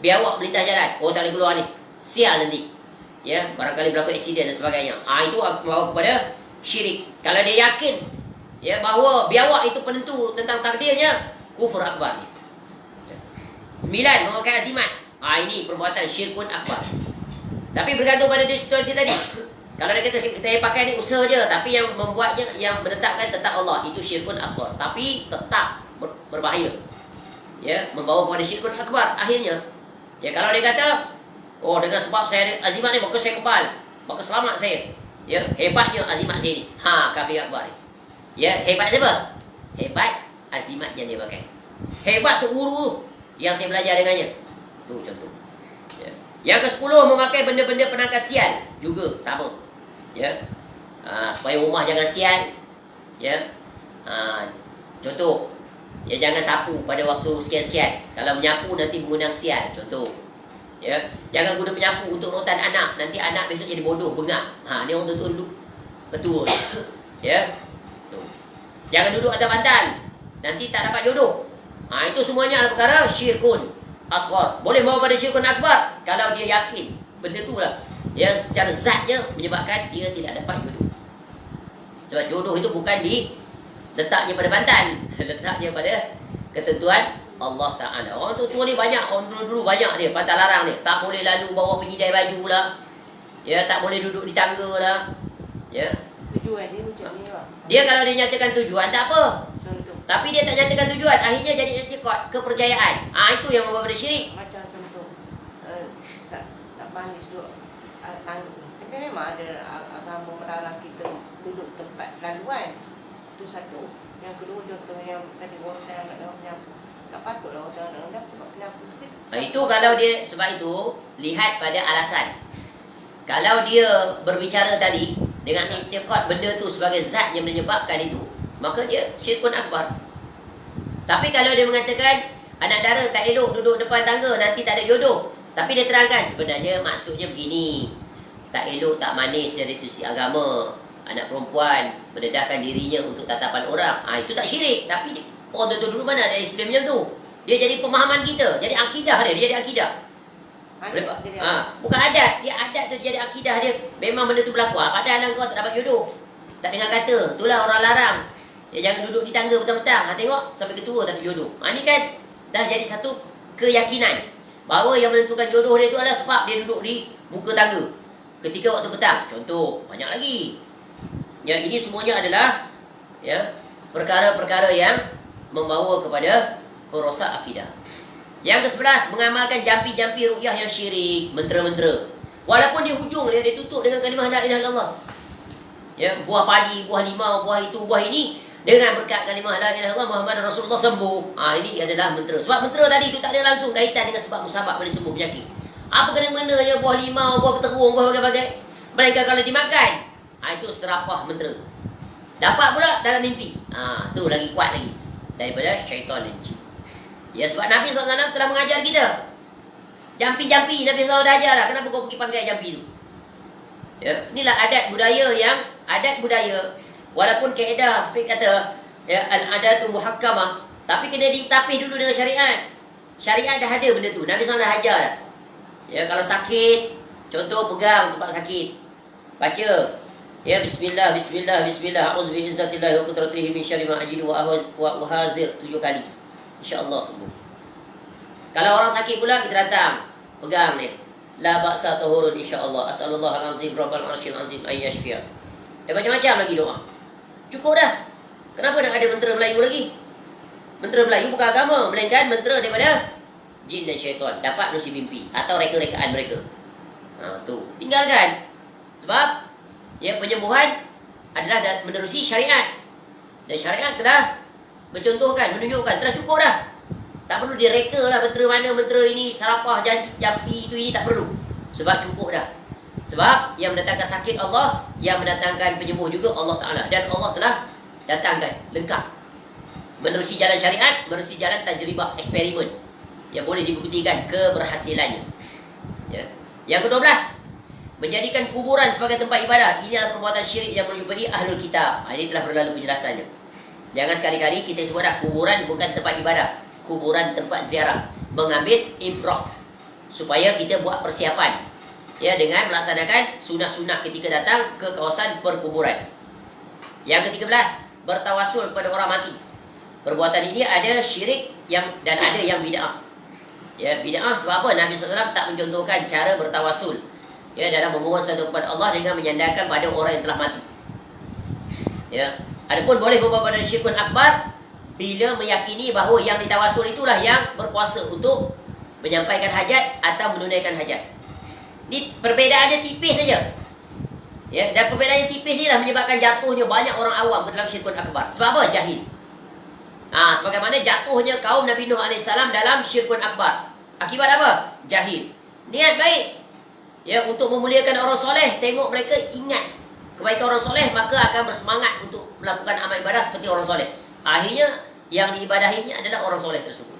biawak melintas jalan. Oh, tak boleh keluar ni, sial nanti. Ya, barangkali berlaku aksiden dan sebagainya. Itu membawa kepada syirik. Kalau dia yakin, ya, bahawa biawak itu penentu tentang takdirnya, kufur akbar. 9, memakai azimat. Ini perbuatan syirkun akbar. Tapi bergantung pada situasi tadi. Kalau kita pakai ni usaha je, tapi yang membuatnya, yang menetapkan tetap Allah, itu syirkun asghar, tapi tetap berbahaya. Ya, membawa kepada syirkun akbar akhirnya. Ya, kalau dia kata, oh, dengan sebab saya ada azimat ni, maka saya kebal, maka selamat saya. Ya, hebatnya azimat saya ni. Kafir akbar ni. Ya, hebat siapa? Hebat azimat yang dia pakai. Hebat tu guru tu yang saya belajar dengannya. Tu contoh. Ya. Yang ke-10, memakai benda-benda penangkal sial juga sama. Ya. Supaya rumah jangan sial. Ya. Contoh, ya, jangan sapu pada waktu sekian-sekian. Kalau menyapu nanti mengundang sial. Contoh. Ya. Jangan guna penyapu untuk rotan anak. Nanti anak besok jadi bodoh, bengak. Ni orang tua dulu. Betul. Ya. Tu. Jangan duduk atas bantal, nanti tak dapat jodoh. Itu semuanya adalah perkara syirkun asghar. Boleh bawa pada syirkun akbar kalau dia yakin benda tu lah, ya, secara zatnya menyebabkan dia tidak dapat jodoh. Sebab jodoh itu bukan letaknya pada bantal, letaknya pada ketentuan Allah Ta'ala. Orang tua ni banyak, orang dulu banyak dia pantang larang dia. Tak boleh lalu bawa pengidai baju lah, ya, tak boleh duduk di tangga lah. Ya. Tujuan dia macam ni lah. Dia kalau dia nyatakan tujuan tak apa, Contoh, tapi dia tak nyatakan tujuan, akhirnya jadi kepercayaan. Itu yang membawa pada syirik. macam contoh, tak panis duduk tangga. Tapi memang ada agama melarang kita duduk tempat laluan. Itu satu. Yang kedua, contoh yang tadi orang saya nak menyapu. tak patutlah orang rendam sebab kenapa? Itu kalau dia, sebab itu lihat pada alasan. Kalau dia berbicara tadi dengan iktikad benda tu sebagai zat yang menyebabkan itu, maka dia syirkun akbar. Tapi kalau dia mengatakan anak dara tak elok duduk depan tangga, nanti tak ada jodoh, tapi dia terangkan sebenarnya maksudnya begini, tak elok, tak manis dari sisi agama, anak perempuan mendedahkan dirinya untuk tatapan orang, itu tak syirik. Tapi orang tu dulu mana ada explain macam tu. Dia jadi pemahaman kita, jadi akidah dia jadi akidah. Bukan adat, dia adat tu jadi akidah dia. Memang benda tu berlaku. Pasal anak kau tak dapat jodoh, tak dengar kata, itulah orang larang. Dia jangan duduk di tangga petang-petang. Tengok sampai ketua tak ada jodoh. Ini kan dah jadi satu keyakinan bahawa yang menentukan jodoh dia tu adalah sebab dia duduk di muka tangga ketika waktu petang. Contoh, banyak lagi. Ya, ini semuanya adalah ya perkara-perkara yang membawa kepada perosak akidah. Yang ke-11, mengamalkan jampi-jampi ru'yah yang syirik, mentera-mentera. Walaupun di hujung dia tutup dengan kalimah la ilaha illallah. Ya, buah padi, buah limau, buah itu, buah ini, dengan berkat kalimah la ilaha illallah Muhammad Rasulullah sembuh. Ini adalah mentera. Sebab mentera tadi itu tak ada langsung kaitan dengan sebab musabab boleh sembuh penyakit. Apa kena-menanya buah limau, buah keterung, buah bagai-bagai. Melainkan kalau dimakan, itu serapah mentera. Dapat pula dalam mimpi. Tu lagi kuat lagi daripada syaitan dan jin. Ya, sebab Nabi SAW telah mengajar kita. Jampi-jampi Nabi SAW dah ajar lah. Kenapa kau pergi panggai jampi tu? Ya, inilah adat budaya yang adat budaya. Walaupun kaedah fiqh kata ya, al-adatu muhakkamah, tapi kena ditapis dulu dengan syariat. Syariat dah ada benda tu. Nabi SAW dah ajar dah. Ya, kalau sakit, contoh pegang tempat sakit, baca ya bismillah bismillah bismillah a'udzu bi'izzatillahi wa qudratihi min syarri ma ajidu wa uhadzir 7 kali. InsyaAllah sembuh. Kalau orang sakit pula kita datang, pegang ni. La ba'sa tahurun insyaAllah. As'alullah al-azim rabbal arsyil azim an yashfiya. Macam-macam lagi doa. Cukup dah. Kenapa nak ada mentera Melayu lagi? Mentera Melayu bukan agama, melainkan mentera daripada jin dan syaitan. Dapat nusi mimpi atau reka-rekaan mereka. Tu. Tinggalkan. Sebab ya, penyembuhan adalah menerusi syariat. Dan syariat telah mencontohkan, menunjukkan, telah cukup dah. Tak perlu direka lah mentera mana, mentera ini, sarapah, jampi itu ini, tak perlu. Sebab cukup dah. Sebab yang mendatangkan sakit Allah, yang mendatangkan penyembuh juga Allah Ta'ala. Dan Allah telah datangkan lengkap. Menerusi jalan syariat, menerusi jalan tajribah, eksperimen yang boleh dibuktikan keberhasilannya. Ya. Yang ke-12, menjadikan kuburan sebagai tempat ibadah. Ini adalah perbuatan syirik yang menyerupai ahlul kitab. Ini telah berlalu penjelasannya. Jangan sekali-kali kita sebut dah kuburan bukan tempat ibadah, kuburan tempat ziarah, mengambil ibrah, supaya kita buat persiapan ya dengan melaksanakan sunah-sunah ketika datang ke kawasan perkuburan. Yang ke-13, bertawasul kepada orang mati. Perbuatan ini ada syirik dan ada yang bid'ah. Ya, bid'ah sebab apa? Nabi SAW tak mencontohkan cara bertawasul ya dalam memohon sesuatu kepada Allah dengan menyandarkan pada orang yang telah mati. Ya. Adapun boleh berbuat pada syirkun akbar bila meyakini bahawa yang ditawasul itulah yang berkuasa untuk menyampaikan hajat atau menunaikan hajat. Ini perbedaannya tipis saja. Ya, dan perbedaan yang tipis inilah menyebabkan jatuhnya banyak orang awam ke dalam syirkun akbar. Sebab apa? Jahil. Sebagaimana jatuhnya kaum Nabi Nuh AS dalam syirkun akbar. Akibat apa? Jahil. Niat baik ya untuk memuliakan orang soleh, tengok mereka ingat kebaikan orang soleh, maka akan bersemangat untuk melakukan amal ibadah seperti orang soleh. Akhirnya yang diibadahinya adalah orang soleh tersebut.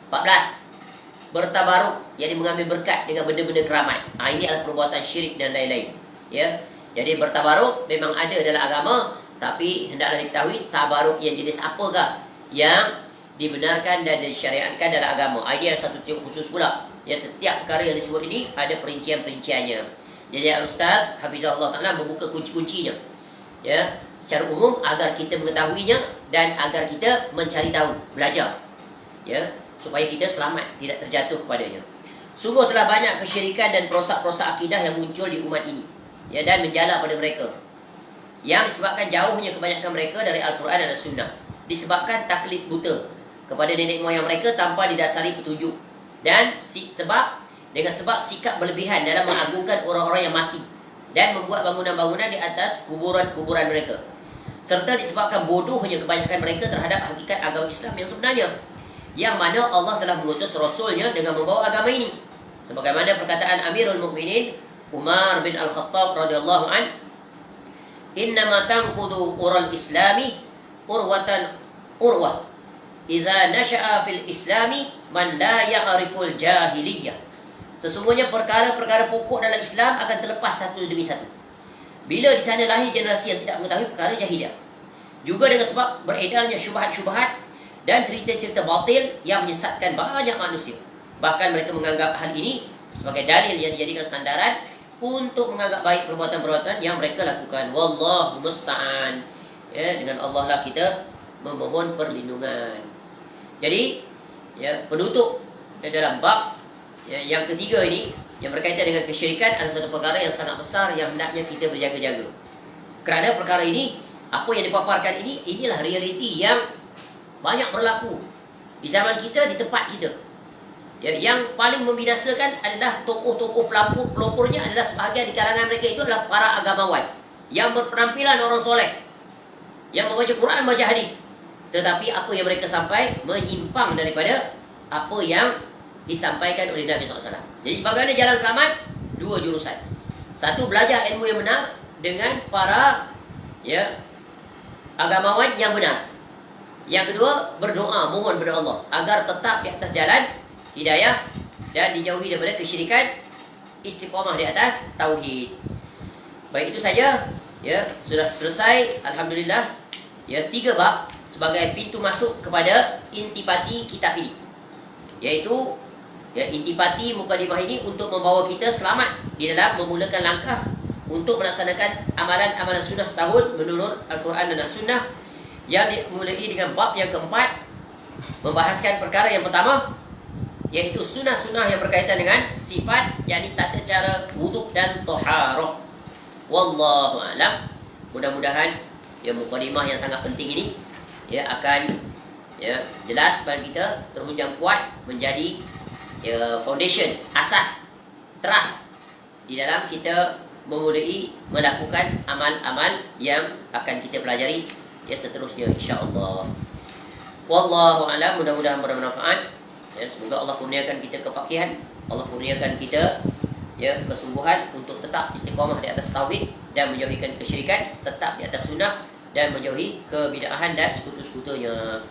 14. Bertabaruk, yakni mengambil berkat dengan benda-benda keramat. Ini adalah perbuatan syirik dan lain-lain. Ya, jadi bertabaruk memang ada dalam agama, tapi hendaklah diketahui tabaruk yang jenis apakah yang dibenarkan dan disyariatkan dalam agama. Ini adalah satu tiap khusus pula. Ya, setiap perkara yang disebut ini ada perincian-perinciannya. Jadi Ustaz Hafizahullah Ta'ala membuka kunci-kuncinya ya, secara umum agar kita mengetahuinya dan agar kita mencari tahu, belajar ya, supaya kita selamat, tidak terjatuh kepadanya. Sungguh telah banyak kesyirikan dan perosak-perosak akidah yang muncul di umat ini ya, dan menjala pada mereka, yang disebabkan jauhnya kebanyakan mereka dari Al-Quran dan As-Sunnah, disebabkan taklid buta kepada nenek moyang mereka tanpa didasari petunjuk, dan dengan sebab sikap berlebihan dalam mengagungkan orang-orang yang mati dan membuat bangunan-bangunan di atas kuburan-kuburan mereka, serta disebabkan bodohnya kebanyakan mereka terhadap hakikat agama Islam yang sebenarnya, yang mana Allah telah mengutus Rasulnya dengan membawa agama ini. Sebagaimana perkataan Amirul Mukminin Umar bin Al-Khattab radhiyallahu an, "Innama tanqudu ural islami urwatan urwah. Idza nasha'a fil islami man la ya'riful jahiliyah." Sesungguhnya perkara-perkara pokok dalam Islam akan terlepas satu demi satu bila di sana lahir generasi yang tidak mengetahui perkara jahiliyah. Juga dengan sebab beredarnya syubhat-syubhat dan cerita-cerita batil yang menyesatkan banyak manusia. Bahkan mereka menganggap hal ini sebagai dalil yang dijadikan sandaran untuk menganggap baik perbuatan-perbuatan yang mereka lakukan. Wallahu musta'an. Ya, dengan Allah lah kita memohon perlindungan. Jadi, ya, penutup dalam bab yang ketiga ini yang berkaitan dengan kesyirikan adalah satu perkara yang sangat besar yang hendaknya kita berjaga-jaga. Kerana perkara ini, apa yang dipaparkan ini, inilah realiti yang banyak berlaku di zaman kita, di tempat kita. Ya, yang paling membinasakan adalah tokoh-tokoh pelopornya adalah sebahagian di kalangan mereka itu adalah para agamawan yang berpenampilan orang soleh, yang membaca Quran, membaca hadis. Tetapi apa yang mereka sampai menyimpang daripada apa yang disampaikan oleh Nabi SAW. Jadi bagaimana jalan selamat? Dua jurusan. Satu, belajar ilmu yang benar dengan para agamawan yang benar. Yang kedua, berdoa, mohon kepada Allah agar tetap di atas jalan hidayah dan dijauhi daripada kesyirikan, istiqamah di atas tauhid. Baik, itu saja. Ya, sudah selesai alhamdulillah. Ya, 3 bab sebagai pintu masuk kepada intipati kitab ini. Yaitu intipati mukadimah ini untuk membawa kita selamat di dalam memulakan langkah untuk melaksanakan amalan-amalan sunnah setahun menurut Al-Quran dan As-Sunnah, yang dimulai dengan bab yang keempat, membahaskan perkara yang pertama, yaitu sunnah-sunnah yang berkaitan dengan sifat, yakni tata cara wuduk dan taharah. Wallahu a'lam. Mudah-mudahan mukadimah yang sangat penting ini akan jelas bagi kita, terhunjang kuat menjadi foundation, asas, trust di dalam kita memulai melakukan amal-amal yang akan kita pelajari seterusnya insya-Allah. Wallahu a'lam. Mudah-mudahan bermanfaat. Semoga Allah kurniakan kita kefakihan, Allah kurniakan kita kesungguhan untuk tetap istiqamah di atas tauhid dan menjauhikan kesyirikan, tetap di atas sunnah dan menjauhi kebid'ahan dan sekutu-sekutunya.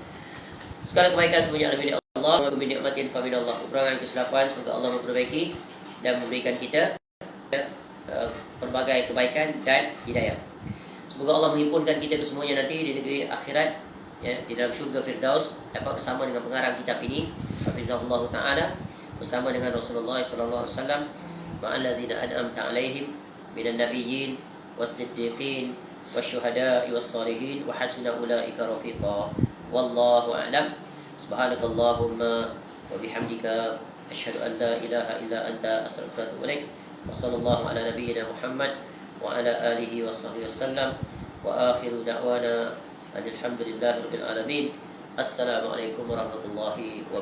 Segala kebaikan semuanya adalah milik Allah. Wa bi ni'matin fa minallah. Kekurangan kesilapan semoga Allah memperbaiki dan memberikan kita berbagai kebaikan dan hidayah. Semoga Allah menghimpunkan kita kesemuanya nanti di negeri akhirat, di dalam syurga Firdaus, dapat bersama dengan pengarang kitab ini, hafizahullah ta'ala, bersama dengan Rasulullah sallallahu alaihi wasallam, ma'alladzina an'amta alaihim minan nabiyyin was-siddiqin wasyuhada'i was-salihin wa hasuna ulaika rafiqa. Wallahu a'lam. Subhanakallahumma wa bihamdika asyhadu an la ilaha illa anta astaghfiruka wa atubu ilaik. Wa sallallahu ala nabiyyina Muhammad wa ala alihi wa sahbihi wasallam. Wa akhiru da'wana alhamdulillahi rabbil alamin. Assalamualaikum warahmatullahi wabarakatuh.